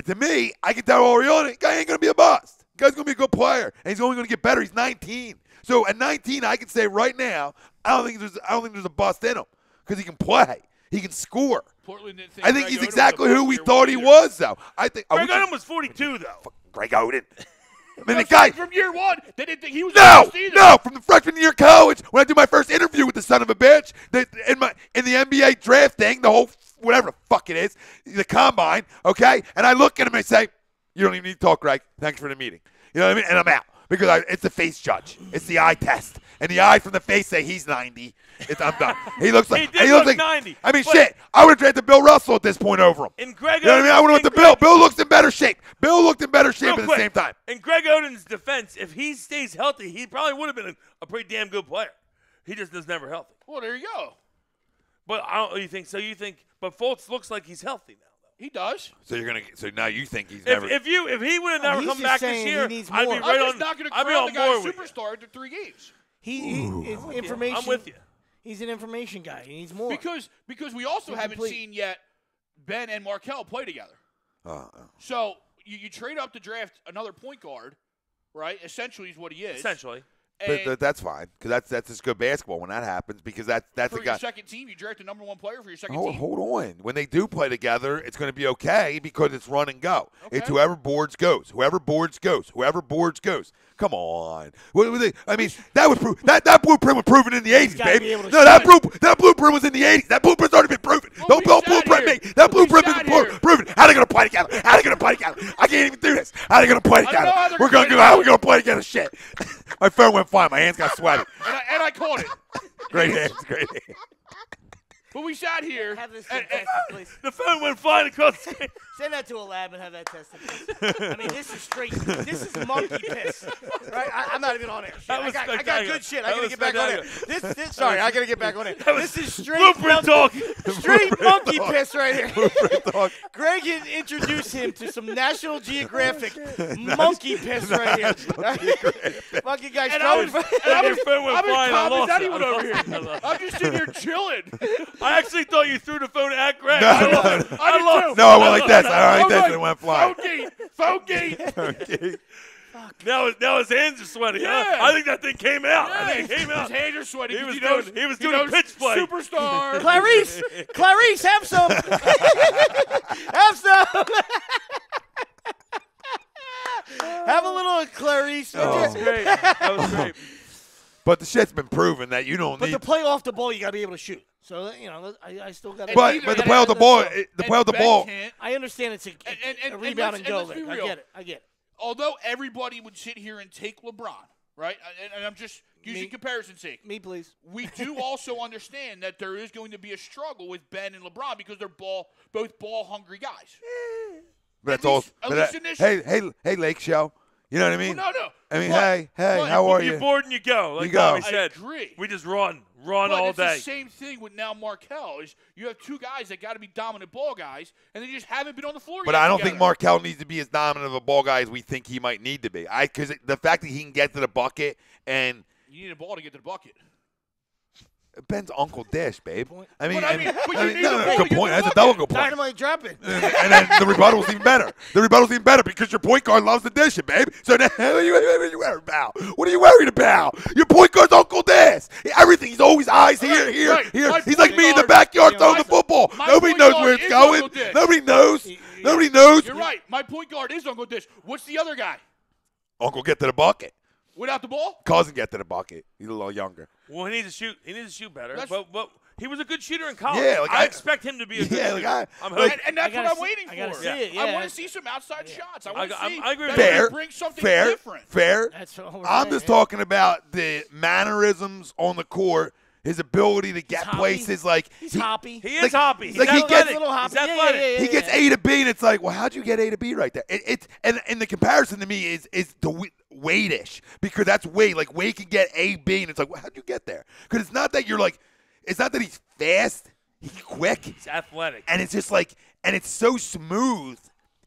to me, I can tell early on, guy ain't gonna be a bust. Guy's gonna be a good player and he's only gonna get better. He's 19. So at 19, I can say right now, I don't think there's a bust in him because he can play. He can score. Portland didn't think I think Greg he's Oden was exactly a who we first-year thought he either. was, though. I think Greg Oden was 42 though. Greg Oden. I mean, I'm the guy. saying from year one, they didn't think he was a No, first either. no. From the freshman year of college, when I do my first interview with the son of a bitch, in the NBA draft thing, the whole whatever the fuck it is, the combine, okay? And I look at him and I say, "You don't even need to talk, Greg. Thanks for the meeting." You know what I mean? And I'm out because it's the face judge. It's the eye test, and the eye from the face say he's 90. I'm done. He looks like He did looks look like 90, I mean, but- shit. I would have drafted Bill Russell at this point over him. In Greg You know what I mean? I would have went to Bill. Bill looks in better shape. Bill looked in better shape Real at the quick, same time. In Greg Oden's defense, if he stays healthy, he probably would have been a pretty damn good player. He just is never healthy. Well, there you go. But I don't. You think so? But Fultz looks like he's healthy now. He does. So now you think he's never. If he would have never he's come just back this saying he year, needs I'd be more. right I'm on. just not going to I'd be crown on the guy board a with you. superstar after 3 games. He is information. I'm with you. He's an information guy. He needs more. Because we also haven't Incomplete. seen yet Ben and Markelle play together. So you trade up to draft another point guard, right? Essentially is what he is. Essentially. But that's fine because that's just good basketball when that happens because that's for a guy. Your second team, you draft the number 1 player for your second team. Hold on. When they do play together, it's going to be okay because it's run and go. Okay. It's whoever boards goes. Whoever boards goes. Whoever boards goes. Come on. I mean, that was that blueprint was proven in the 80s, baby. No, that blueprint was in the 80s. That blueprint's already been proven. Well, Don't blueprint me. That blueprint has been proven. How are they going to play together? How are they going to play together? I can't even do this. How are they going to play together? We're going to do how we're going to play together. Shit. My phone went fine. My hands got sweaty. And I caught it. Great hands. But we sat here. Have this thing tested, please. The phone went flying across the screen. Send that to a lab and have that tested, please. I mean, this is straight. This is monkey piss. Right? I'm not even on air. Shit. I got good shit. I got to get back on air. Sorry, I got to get back on air. This is straight monkey piss right here. Greg had introduced him to some National Geographic monkey piss right here. Fucking guys. And I'm Your phone went flying. I lost it. over here. I'm just sitting here chilling. I actually thought you threw the phone at Greg. I lost. No, I went like this. I went like this and it went flying. Phone gate. Now his hands are sweaty. Yeah. Huh? I think that thing came out. Yeah, I think it came out. His hands are sweaty. He was doing pitch play. Superstar. Clarice, have some. Have some. Have a little Clarice. That was great. That was great. But the shit's been proven that you don't But need. to play off the ball, you got to be able to shoot. So I still got. But the play off the ball, I understand it's a rebound and go. I get it. Although everybody would sit here and take LeBron, right? And I'm just using comparison's sake. Me, please. We do also understand that there is going to be a struggle with Ben and LeBron because they're both ball-hungry guys. That's all. Hey, Lake Show. You know what I mean? Well, no. I mean, hey, how are you? You're bored and you go. Like You go. Tommy said. I agree. We just run But all it's day. the same thing with now Markelle. Is you have two guys that got to be dominant ball guys, and they just haven't been on the floor yet. But I don't together. think Markelle needs to be as dominant of a ball guy as we think he might need to be. Because the fact that he can get to the bucket and You need a ball to get to the bucket. Ben's Uncle Dish, babe. I mean, But you need the ball to good get point. to the That's a double good point. Dynamite dropping. And then the rebuttal's even better. The rebuttal's even better because your point guard loves to dish it, babe. So now, what are you worried about? What are you worried about? Your point guard's Uncle Dish. Everything. He's always eyes here. My He's like me in the point backyard guard- throwing the football. my Nobody point knows guard where it's is going. Uncle Dish. Nobody knows. Nobody knows. You're right. My point guard is Uncle Dish. What's the other guy? Uncle get to the bucket. Without the ball? Cousin get to the bucket. He's a little younger. Well, he needs to shoot. He needs to shoot better. That's- But he was a good shooter in college. Yeah, like I I- expect him to be a good Yeah, shooter. like I'm like- hoping. And that's I what gotta I'm see- waiting I gotta for. see it, I yeah. want to see some outside shots. I want to see I agree with Fair, you. bring something fair, different. fair. That's what we're I'm saying, just yeah. talking about the mannerisms on the court, his ability to get hoppy. places like He's hoppy. He is hoppy. He's like he athletic. gets- little hoppy. He's Yeah, athletic. he gets A to B, and it's like, well, how'd you get A to B right there? And the comparison to me is the Wade-ish because that's Wade. Like Wade can get A, B, and it's like, well, how'd you get there? Because it's not that it's not that he's fast, he's quick, He's athletic. and it's just like, and it's so smooth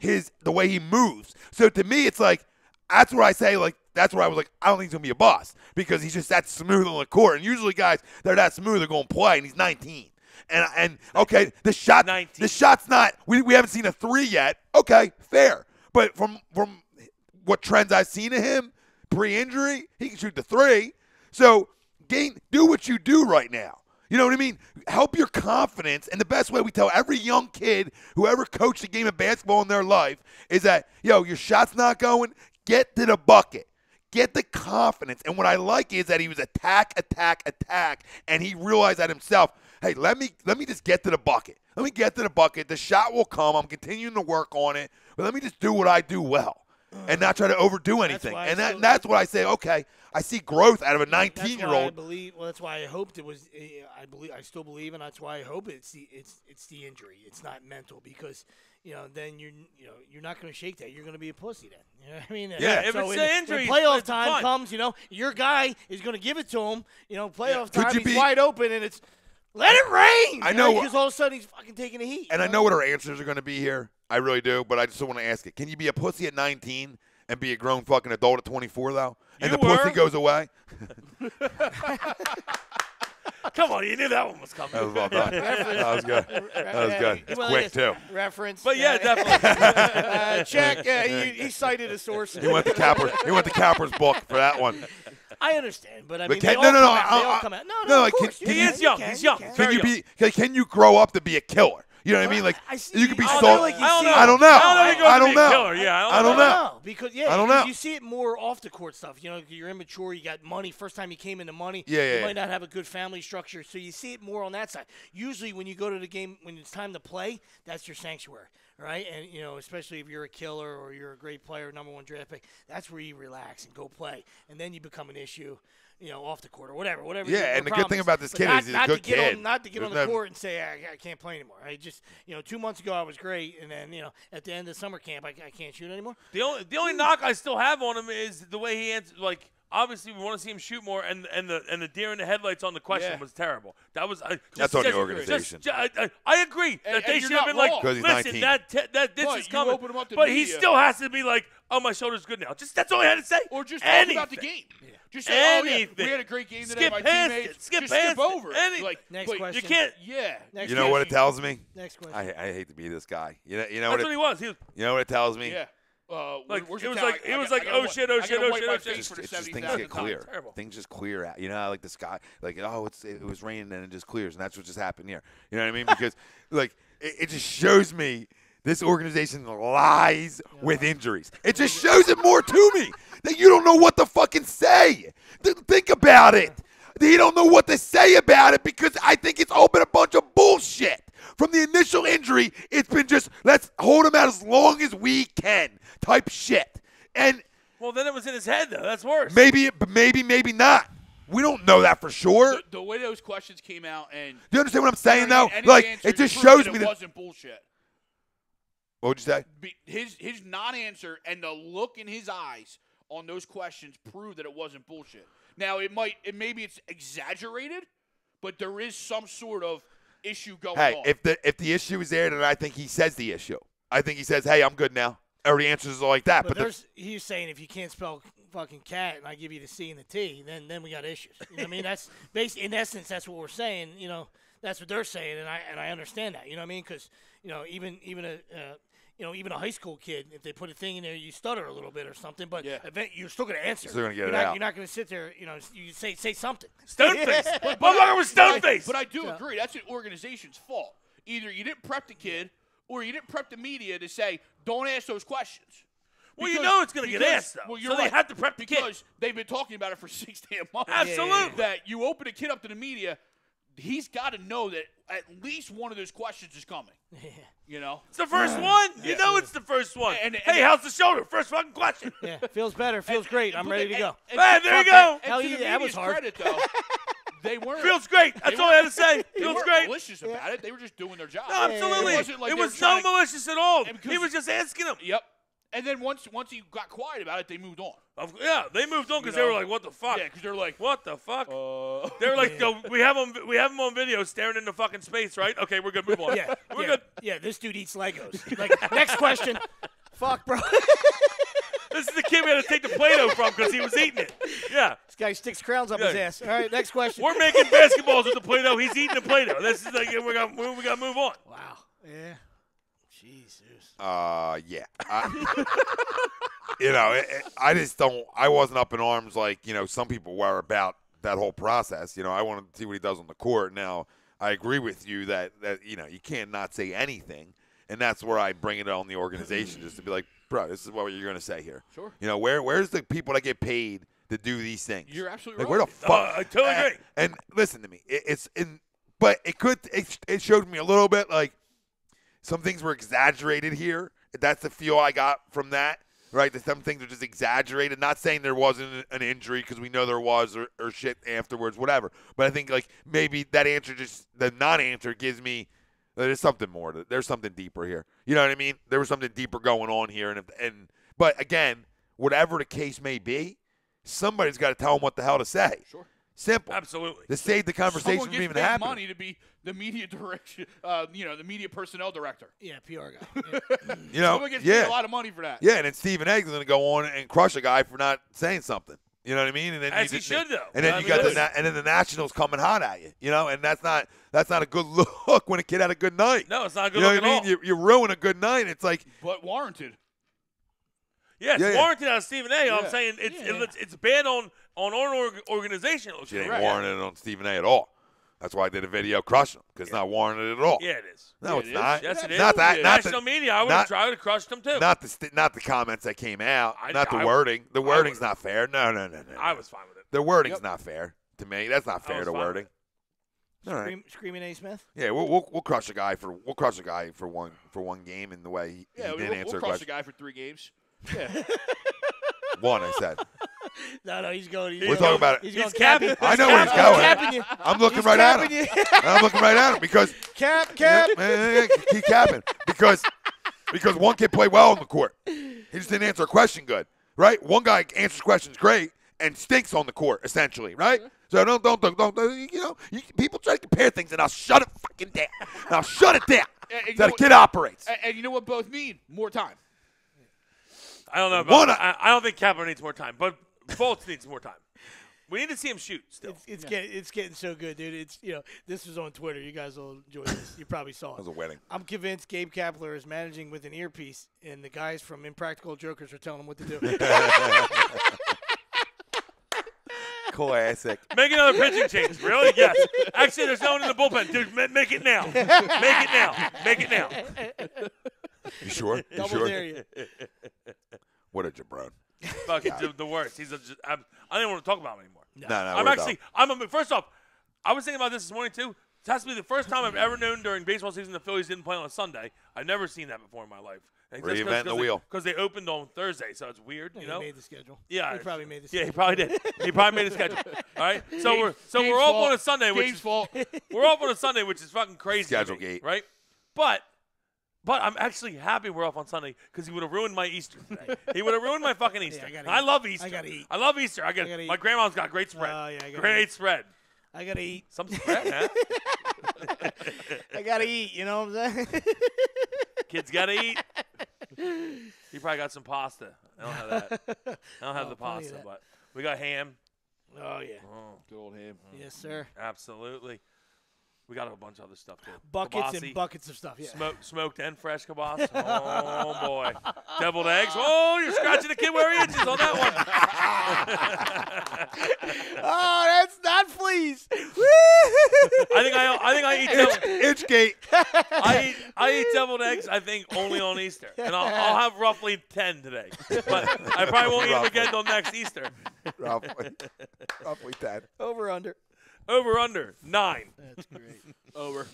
the way he moves. So to me, it's like that's where I say that's where I was like, I don't think he's gonna be a boss because he's just that smooth on the court. And usually guys that are that smooth are gonna play, and he's 19. And okay, the shot's not. We haven't seen a 3 yet. Okay, fair. But from what trends I've seen of him pre-injury, he can shoot the 3. So do what you do right now. You know what I mean? Help your confidence. And the best way we tell every young kid who ever coached a game of basketball in their life is that, your shot's not going, get to the bucket. Get the confidence. And what I like is that he was attack, and he realized that himself, hey, let me just get to the bucket. Let me get to the bucket. The shot will come. I'm continuing to work on it. But let me just do what I do well and not try to overdo anything. And that's what I say, okay, I see growth out of a 19-year-old. That's why I hoped it was. I still believe, and that's why I hope it's the injury. It's not mental because then you're not going to shake that. You're going to be a pussy then. You know what I mean? Yeah. If it's an injury, when playoff it's time fine. comes, your guy is going to give it to him. Playoff Could time, you he's be- wide open, and it's let it rain. I know. because all of a sudden he's fucking taking the heat. And I know what our answers are going to be here. I really do, but I just want to ask it. Can you be a pussy at 19 and be a grown fucking adult at 24, though? And You the pussy were. goes away? Come on, you knew that one was coming. That was well done. That was good. That was good. It's Well, quick, yes, too. Reference. But yeah, definitely. Check. He cited a source. He went to Kapler's book for that one. I understand, but I But mean, can- they no, no, all no, come out. They I- all come out. no, No, like, of course. can He you- is young. He's young. Can you grow up to be a killer? You know what I mean? Like, I see- you could be I so. feel like you I don't see- know. I don't know. I don't know. know. Yeah, I don't know. Because I don't know. you see it more off the court stuff. You know, you're immature. You got money. First time you came into money. Yeah. You might not have a good family structure, so you see it more on that side. Usually, when you go to the game, when it's time to play, that's your sanctuary, right? And you know, especially if you're a killer or you're a great player, #1 draft pick, that's where you relax and go play, and then you become an issue. You know, off the court or whatever. Yeah, your and the good problem thing is. about this But kid not, is he's a not good to get kid. On, not to get on There's the no- court and say I can't play anymore. I just 2 months ago I was great, and then at the end of summer camp I can't shoot anymore. The only knock I still have on him is the way he answered. Like, obviously, we want to see him shoot more, and the deer in the headlights on the question was terrible. That was That's on the organization. I agree And- that they and should you're have been not like, wrong. 'Cause he's listen, 19. that this But is you coming. open him up to But he media. still has to be like, oh, my shoulder's good now. Just that's all I had to say. Or just talk Anything. about the game. Just say, oh, yeah, Anything. we had a great game today. Skip My past teammates. it. Skip just past skip over it. it. Any- Like, Next but question. You can't. Yeah. Next You know what it question. tells me? Next question. I hate to be this guy. You know That's what what he was. He was you know what it tells me? Yeah. like where's it the was towel? like it I was got- like I gotta oh wipe- shit, I oh gotta shit, oh wipe shit, my oh face shit. for the It's just things 70,000th get time. clear. Terrible. Things just clear out. You know how like the sky, like it's it was raining and it just clears, and that's what just happened here. You know what I mean? Because like it just shows me this organization lies with injuries. It just shows it more to me that you don't know what to fucking say. Think about it. They don't know what to say about it because I think it's all been a bunch of bullshit. From the initial injury, it's been just let's hold him out as long as we can type shit. And Well, then it was in his head though. That's worse. maybe not. We don't know that for sure. The way those questions came out, and Do you understand what I'm saying, you know what though? I mean? And his Like, answers it just proved shows that me it that. wasn't bullshit. What would you say? His non-answer and the look in his eyes on those questions proved that it wasn't bullshit. Now maybe it's exaggerated, but there is some sort of issue going Hey, on. if the issue is there, then I think he says the issue. I think he says, "Hey, I'm good now," or he answers it like that. But But he's saying if you can't spell fucking cat and I give you the C and the T, then we got issues. You know what I mean? That's in essence that's what we're saying. You know, that's what they're saying, and I understand that. You know what I mean? Because even a high school kid, if they put a thing in there, you stutter a little bit or something, but you're still going to answer. Still gonna get you're it not, out. You're not going to sit there. You say something. Stoneface. Motherfucker was Stoneface. But I do agree. That's an organization's fault. Either you didn't prep the kid or you didn't prep the media to say, don't ask those questions. Well, you know it's going to get asked, though. Well, you're so they right. have to prep the kid. Because they've been talking about it for 6 damn months. Absolutely. That you open a kid up to the media, he's got to know that at least one of those questions is coming. You know? It's the first one. You know it's the first one. Hey, how's the shoulder? First fucking question. Yeah, feels better. Feels great. I'm ready to go. Man, there you go. Hell, And to the that was media's hard. credit, though, they weren't. Feels great. That's all I had to say. They Feels weren't great. malicious about it. They were just doing their job. No, absolutely. It wasn't like it they were was no trying to- malicious at all. And because- He was just asking him. Yep. And then once he got quiet about it, they moved on. Yeah, they moved on because You they were know? like, "What the fuck?" Yeah, because they're like, What the fuck? They were like, "Yo, we have him on video staring into fucking space, right? Okay, we're good. Move on. Yeah, we're yeah, good. Yeah, this dude eats Legos. Like, next question. Fuck, bro. This is the kid we had to take the Play-Doh from because he was eating it. Yeah, This guy sticks crowns up his Yeah. ass. All right, next question. we're making basketballs with the Play-Doh. He's eating the Play-Doh. This is like we got to move on. Wow. Yeah. Jesus. yeah. I just don't. I wasn't up in arms like some people were about that whole process. I wanted to see what he does on the court. Now I agree with you that you can't not say anything, and that's where I bring it on the organization just to be like, bro, this is what you're going to say here. Sure. Where's the people that get paid to do these things? You're absolutely like, right. where the fuck? I totally agree. And listen to me. But it showed me a little bit like some things were exaggerated here. That's the feel I got from that. Right, that some things are just exaggerated. Not saying there wasn't an injury because we know there was, or shit afterwards, whatever. But I think like maybe that answer, just the non-answer, gives me there's something more. There's something deeper here. You know what I mean? There was something deeper going on here, but again, whatever the case may be, somebody's got to tell them what the hell to say. Sure. Simple. Absolutely. To save the conversation Someone from gets even paid happening. money to be the media direction, the media personnel director. Yeah, PR guy. Yeah. Someone gets paid a lot of money for that. Yeah, and then Stephen A's going to go on and crush a guy for not saying something. You know what I mean? And then As he should, though. And then and then the Nationals coming hot at you. You know, and that's not a good look when a kid had a good night. No, it's not a good you know look what I mean? You ruin a good night. It's like, but warranted. Yeah, it's warranted out of Stephen A. Yeah. I'm saying it's bad on our organization. It looks it ain't right. warranted on Stephen A. at all. That's why I did a video crushing him, because it's not warranted at all. Yeah, it is. No, it's not. Yes, it is. Not that. Not National media, I would have tried to crush them too. Not the comments that came out. Not the wording. The wording's not fair. No. I was fine with it. The wording's not fair to me. That's not fair to wording. All right. Screaming A. Smith. Yeah, we'll crush a guy for one game in the way he didn't answer we'll a crush question. a guy for 3 games. Yeah. One, I said. No, he's going. We're talking about it. He's capping. I know where he's going. Capping you. I'm looking right at him. I'm looking right at him because Cap. keep capping because one kid played well on the court. He just didn't answer a question good, right? One guy answers questions great and stinks on the court, essentially, right? So don't people try to compare things, and I'll shut it fucking down. I'll shut it down. That's how the kid operates. And you know what both need? More time. I don't know about I don't think Kapler needs more time, but Fultz needs more time. We need to see him shoot still. It's getting so good, dude. It's this was on Twitter. You guys will enjoy this. You probably saw it. It was a wedding. I'm convinced Gabe Kapler is managing with an earpiece, and the guys from Impractical Jokers are telling him what to do. Classic. Make another pitching change. Really? Yes. Actually, there's no one in the bullpen. Dude, make it now. Make it now. Make it now. You sure? Double dare you. What a jabron. Fucking the worst. I don't even want to talk about him anymore. No. First off, I was thinking about this morning too. It has to be the first time I've ever known during baseball season the Phillies didn't play on a Sunday. I've never seen that before in my life. Reinventing the wheel. Because they opened on Thursday, so it's weird, you know? He made the schedule. Yeah. He probably made the schedule. Yeah, he probably did. He probably made the schedule. All right? So we're off on a Sunday, which is we're off on a Sunday, which is fucking crazy. Schedule gate. Right? But I'm actually happy we're off on Sunday because he would have ruined my Easter today. He would have ruined my fucking Easter. I love Easter. I gotta eat. I love Easter. My grandma's got great spread. Great spread. I gotta eat. Some spread, huh? I gotta eat. You know what I'm saying? Kids gotta eat. You probably got some pasta. I don't have that. I don't have the pasta, but we got ham. Oh yeah. Oh, good old ham. Yes, sir. Absolutely. We got a bunch of other stuff too. Buckets Kibasi, and buckets of stuff. Yeah. Smoked and fresh kibas. Oh boy. Deviled eggs. Oh, you're scratching the kid where he itches on that one. Oh, that's not fleas. I think I eat Itchgate. I eat deviled eggs. I think only on Easter, and I'll have roughly 10 today. But I probably won't eat them again until next Easter. Roughly 10. Over under. Over under 9. That's great. Over.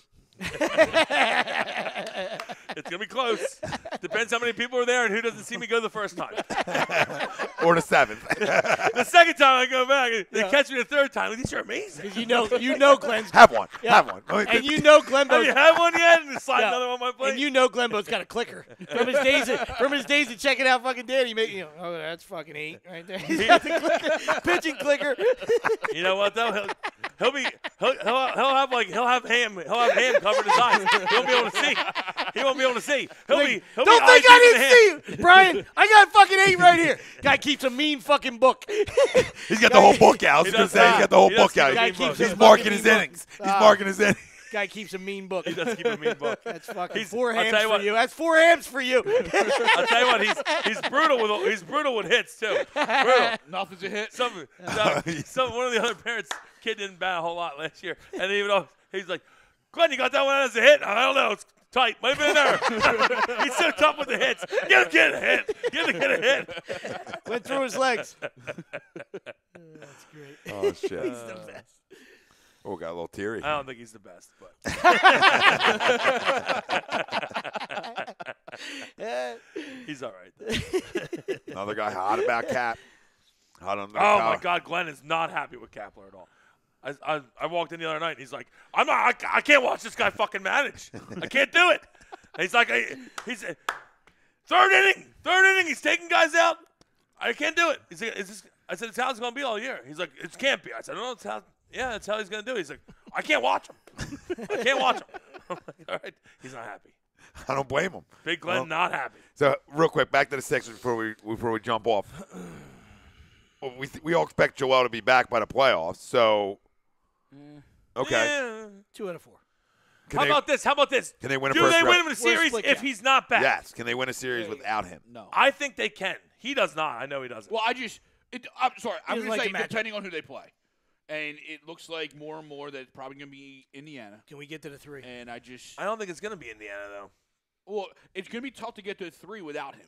It's gonna be close. Depends how many people are there and who doesn't see me go the first time. Or the 7th. The second time I go back, they catch me the third time. These are amazing. Because you know Glenn's Have one. Yeah. Have one. And you know Have Glenbo's you had one yet? And slide another one on my plate. And you know Glenbo's got a clicker from his days of checking out fucking Danny. Oh, that's fucking 8 right there. He's got the clicker, pitching clicker. You know what though? He'll have ham covered his eyes. He won't be able to see. He won't be able to see. Don't think I didn't see you, Brian. I got fucking 8 right here. Guy keeps a mean fucking book. He's got the whole book out. I was going to say he's got the whole book out. He's marking his innings. He's marking his innings. Guy keeps a mean book. He does keep a mean book. That's fucking I'll 4 tell hams you what. for you. That's 4 hams for you. I'll tell you what, he's brutal with hits too. Brutal. Nothing's a hit. One of the other parents' kid didn't bat a whole lot last year, and he's like, Glenn, you got that one as a hit? I don't know. It's tight. Might have been there. He's so tough with the hits. Give the kid a hit. Give the kid a hit. Went through his legs. That's great. Oh, shit. He's the best. Oh, got a little teary. I don't think he's the best, but he's all right. Another guy hot about Cap. Hot on the my God, Glenn is not happy with Kapler at all. I walked in the other night and he's like, I can't watch this guy fucking manage. I can't do it. And he's like, he's third inning. He's taking guys out. I can't do it. He's like, I said, it's how it's going to be all year. He's like, it can't be. I said, no, that's how he's going to do it. He's like, I can't watch him. I can't watch him. I'm like, all right. He's not happy. I don't blame him. Big Glenn not happy. So real quick, back to the Sixers before we jump off. we all expect Joel to be back by the playoffs. So, okay. Yeah. 2 out of 4. How about this? Can they win a Do first they round? win him in a series split if count. he's not back? Yes. Can they win a series without him? No. I think they can. He does not. I know he doesn't. Well, I'm sorry. I'm doesn't going to like say the matchup. depending on who they play. And it looks like more and more that it's probably going to be Indiana. Can we get to the 3? And I don't think it's going to be Indiana, though. well, it's going to be tough to get to 3 without him.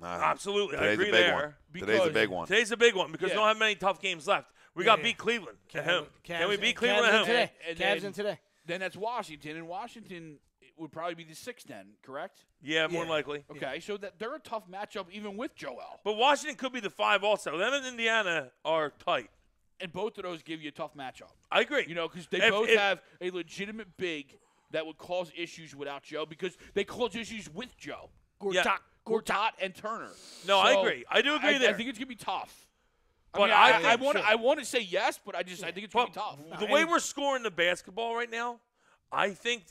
Absolutely. I Today's agree a big there. one. Today's a Because- big one. Today's a big one because we don't have many tough games left. We got beat Cleveland at home. Can we beat Cleveland at home? Today. And Cavs then- in today. Then that's Washington. And Washington would probably be the 6th then, correct? Yeah, more Yeah. likely. Okay, so that they're a tough matchup even with Joel. But Washington could be the 5 also. Them and Indiana are tight. And both of those give you a tough matchup. I agree. You know, because they If- both if- have a legitimate big that would cause issues without Joe because they cause issues with Joe. Yeah. Gortat and Turner. No, I So, agree. I do agree I there. think it's going to be tough. But I think- want to say yes, but I think it's going to be tough. The way we're scoring the basketball right now, I think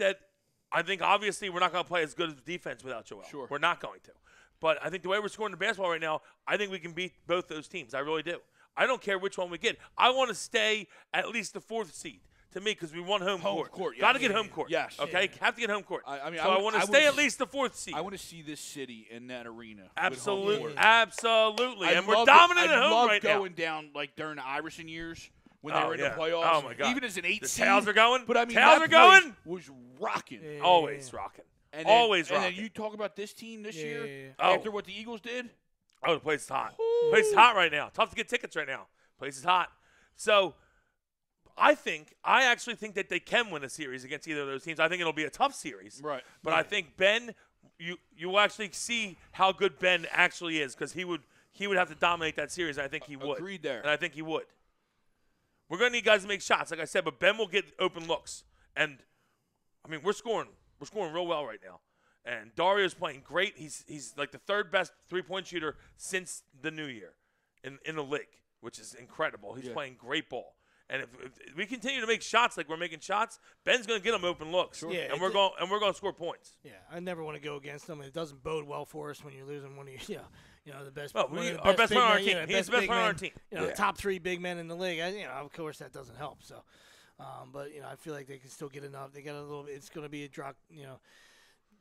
obviously we're not going to play as good as defense without Joel. Sure. We're not going to. But I think the way we're scoring the basketball right now, I think we can beat both those teams. I really do. I don't care which one we get. I want to stay at least the 4th seed to me because we won home court. Yes. Got to get home court. Yes. Okay? Have to get home court. I mean, so I want to stay at least the 4th seed. I want to see this city in that arena. with Absolutely. home court. Absolutely. And we're love dominant I at home love right now. going down like during the Iverson years when they were in yeah. the playoffs. Oh, my God. Even as an 8 The seed. tails are going. But I mean, Tails that are going. place was rocking. Always rocking. And then, Always And rocking. then you talk about this team this year Oh. after what the Eagles did. Oh, the place is hot. The place is hot right now. Tough to get tickets right now. Place is hot. So I actually think that they can win a series against either of those teams. I think it'll be a tough series. Right. But I think Ben, you will actually see how good Ben actually is because he would have to dominate that series. And I think he would. Agreed there. And I think he would. We're going to need guys to make shots, like I said, but Ben will get open looks. And I mean, we're scoring real well right now. And Dario's playing great. He's like the 3rd best 3-point shooter since the new year in the league, which is incredible. He's playing great ball. And if we continue to make shots like we're making shots, Ben's going to get them open looks. Sure. Yeah, and we're going to score points. Yeah, I never want to go against them. It doesn't bode well for us when you're losing one of your, the best. Well, one of the our best big player on our men, team. He's the best big player on our men, team. Top 3 big men in the league. Of course that doesn't help. So, but I feel like they can still get enough. They got a little. It's going to be a drop.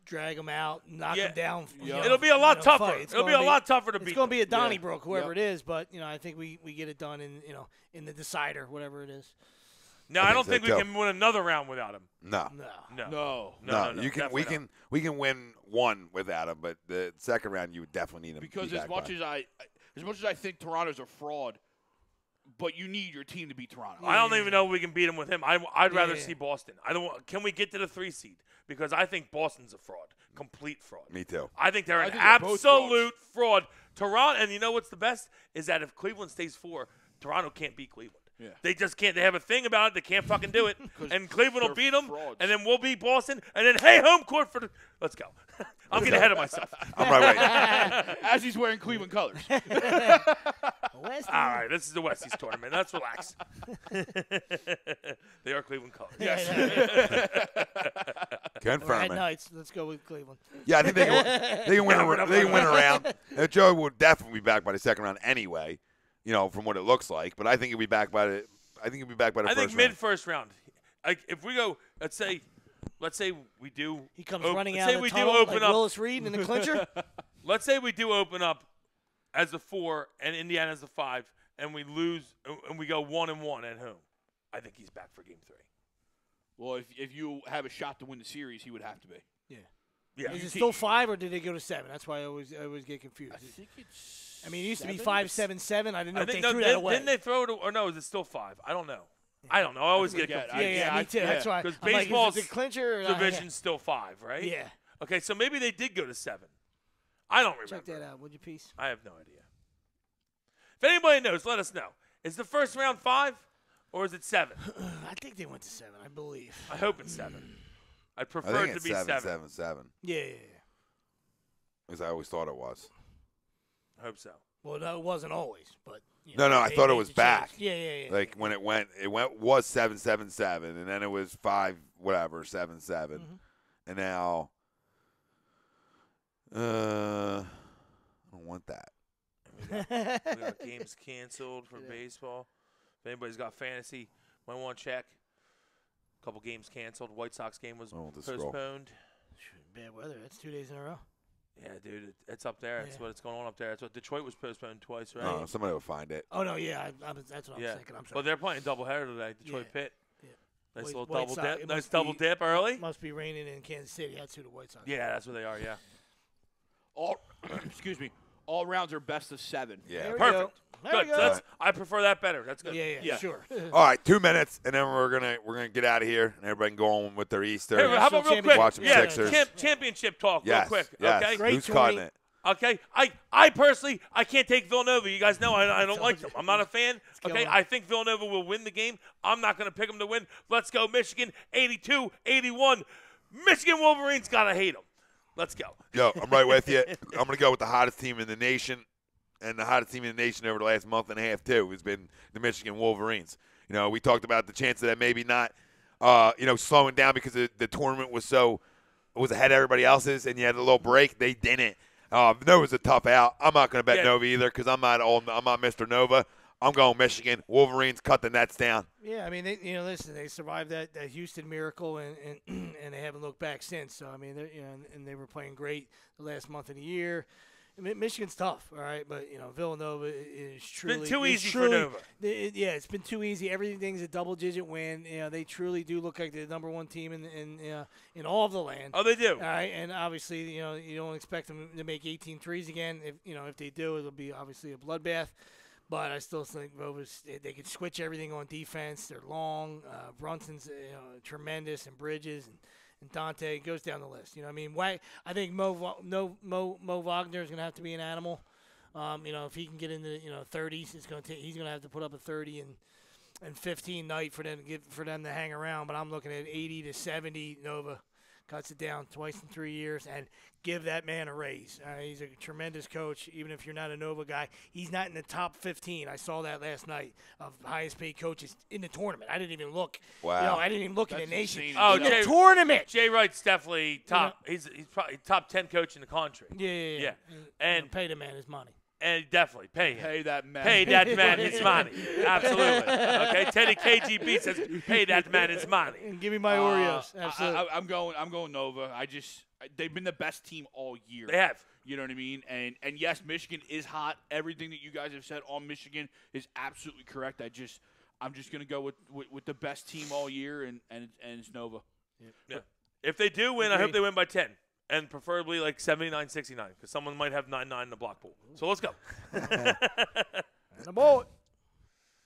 Drag them out, knock them down. It'll be a lot tougher. It'll be a lot tougher to beat. It's going to be a them. Donnybrook, whoever it is. But I think we get it done in the decider, whatever it is. No, I don't think we can win another round without him. No. No. We can win one without him, but the second round you would definitely need him. Because as much as I think Toronto's a fraud, but you need your team to beat Toronto. I don't even know if we can beat him with him. I'd rather see Boston. Can we get to the 3 seed? Because I think Boston's a fraud, complete fraud. Me too. I think they're an think they're both absolute fraud. Toronto, and you know what's the best is that if Cleveland stays 4, Toronto can't beat Cleveland. Yeah. They just can't. They have a thing about it. They can't fucking do it. And Cleveland will beat them, frauds. and then we'll beat Boston, and then hey, home court for the. Let's go. I'm getting ahead of myself. I'm right with you. As he's wearing Cleveland colors. All right, this is the Westies tournament. Let's relax. They are Cleveland colors. Yes. Confirm At it. nights, let's go with Cleveland. Yeah, I think they can win. They can win a round. Joe will definitely be back by the second round anyway. From what it looks like, but I think he'll be back by the. I think he'll be back by the I first think round. mid-first round. Like if we go, let's say we do. He comes op- running let's out say of the we tunnel do open like up. Willis Reed in the clincher. Let's say we do open up as the 4 and Indiana as the 5, and we lose and we go 1-1 at home. I think he's back for Game 3. Well, if you have a shot to win the series, he would have to be. Yeah. Is it still 5 or did they go to 7? That's why I always get confused. I think it's. I mean, it used to be 7? 5-7-7. I didn't know I if they think threw that away. Didn't they throw it, or no? Is it still 5? I don't know. I don't know. I always get confused. Yeah, me too. That's why. Because I'm like, baseball's is it the clincher or division's still 5, right? Yeah. Okay, so maybe they did go to 7. I don't remember. Check that out, would you, please? I have no idea. If anybody knows, let us know. Is the first round 5 or is it 7? I think they went to 7. I believe. I hope it's 7. I'd I prefer think it to it's be 7. 7. Yeah. Because I always thought it was. I hope so. Well, no, it wasn't always, but. No, I thought it was back. Yeah. Like when it was 7-7-7, and then it was 5 whatever 7-7, and now I don't want that. We got games canceled for baseball. If anybody's got fantasy, might want to check. A couple games canceled. White Sox game was postponed. Bad weather. That's 2 days in a row. Yeah, dude, it's up there. That's what's going on up there. That's what Detroit was postponed twice, right? Somebody will find it. Oh no, yeah, that's what I'm thinking. I'm sorry. But they're playing doubleheader today. Detroit Pitt. Yeah. Nice White little double Sox, dip. Nice double dip early. Must be raining in Kansas City. That's who the White Sox. Yeah, that's where they are. Yeah. Excuse me. All rounds are best of 7. Yeah. Perfect. There we go. I prefer that better. That's good. Yeah, sure. All right, 2 minutes, and then we're gonna get out of here, and everybody can go on with their Easter. Hey, how about real quick? Watch some Sixers. Championship talk, Yes, real quick. yes. Okay. Great Who's cutting it? Okay. I personally, I can't take Villanova. You guys know I don't like them. I'm not a fan. Okay. I think Villanova will win the game. I'm not going to pick them to win. Let's go, Michigan. 82-81. Michigan Wolverines gotta hate them. Let's go. Yo, I'm right with you. I'm gonna go with the hottest team in the nation. And the hottest team in the nation over the last month and a half, too, has been the Michigan Wolverines. You know, we talked about the chance of that maybe not, slowing down because the tournament was ahead of everybody else's, and you had a little break. They didn't. Nova's a tough out. I'm not going to bet Nova either because I'm not Mr. Nova. I'm going Michigan. Wolverines cut the nets down. Yeah, I mean, listen, they survived that Houston miracle, and they haven't looked back since. So I mean, and they were playing great the last month of the year. I mean, Michigan's tough, all right, but Villanova is truly been too easy for Nova. It's been too easy. Everything's a double-digit win. They truly do look like the number one team in all of the land. Oh, they do. All right, and obviously, you don't expect them to make 18 threes again. If they do, it'll be obviously a bloodbath. But I still think they can switch everything on defense. They're long. Brunson's tremendous, and Bridges and Dante goes down the list. I think Mo Wagner is going to have to be an animal. If he can get into 30s, he's going to have to put up a 30 and 15 night for them to hang around. But I'm looking at 80 to 70. Nova cuts it down twice in 3 years and give that man a raise. He's a tremendous coach. Even if you're not a Nova guy, he's not in the top 15. I saw that last night of highest paid coaches in the tournament. I didn't even look. Wow. I didn't even look in the nation. Oh, in the tournament. Jay Wright's definitely top. He's probably top 10 coach in the country. Yeah. And pay the man his money. And definitely pay him. Pay that man. Pay that man his money. Absolutely. Okay. Teddy KGB says, pay that man his money. And give me my Oreos. Absolutely. I'm going Nova. They've been the best team all year. They have. You know what I mean? And yes, Michigan is hot. Everything that you guys have said on Michigan is absolutely correct. I'm just going to go with the best team all year, and it's Nova. Yeah. If they do win, I hope they win by 10. And preferably like 79-69, because someone might have 9-9 in the block pool. So let's go.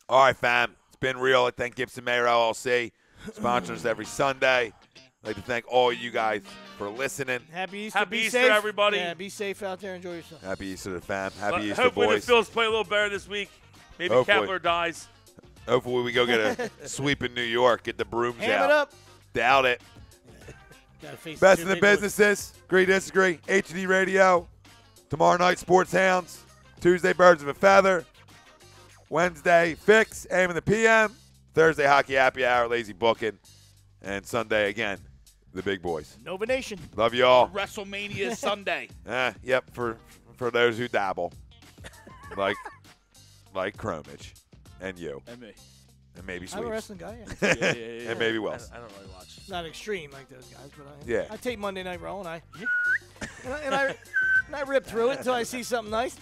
All right, fam. It's been real. I thank Gibson Mayer LLC. Sponsors every Sunday. I'd like to thank all you guys for listening. Happy Easter. Happy be Easter, safe. everybody. Yeah, be safe out there. Enjoy yourself. Happy Easter to the fam. Happy Easter, hopefully boys. the Phils play a little better this week. Maybe Hopefully. Kapler dies. Hopefully we go get a sweep in New York. Get the brooms Ham out. it up. Doubt it. Face Best the in the two big boys. businesses. Agree, disagree. HD Radio. Tomorrow night, Sports Hounds. Tuesday, Birds of a Feather. Wednesday, Fix, AM and the PM. Thursday, Hockey Happy Hour, Lazy Booking. And Sunday, again, the big boys. Nova Nation. Love you all. WrestleMania Sunday. Yep, for those who dabble. like Chromage. And you. And me. And maybe I'm a Sweeps. wrestling guy. Yeah. And maybe Wells. I don't really watch. Not extreme like those guys, but Yeah. I take Monday Night Raw and I rip through it until I see something nice.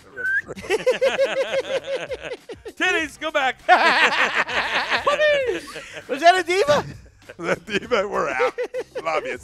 Titties, go back. Was that a diva? We're out. Love you.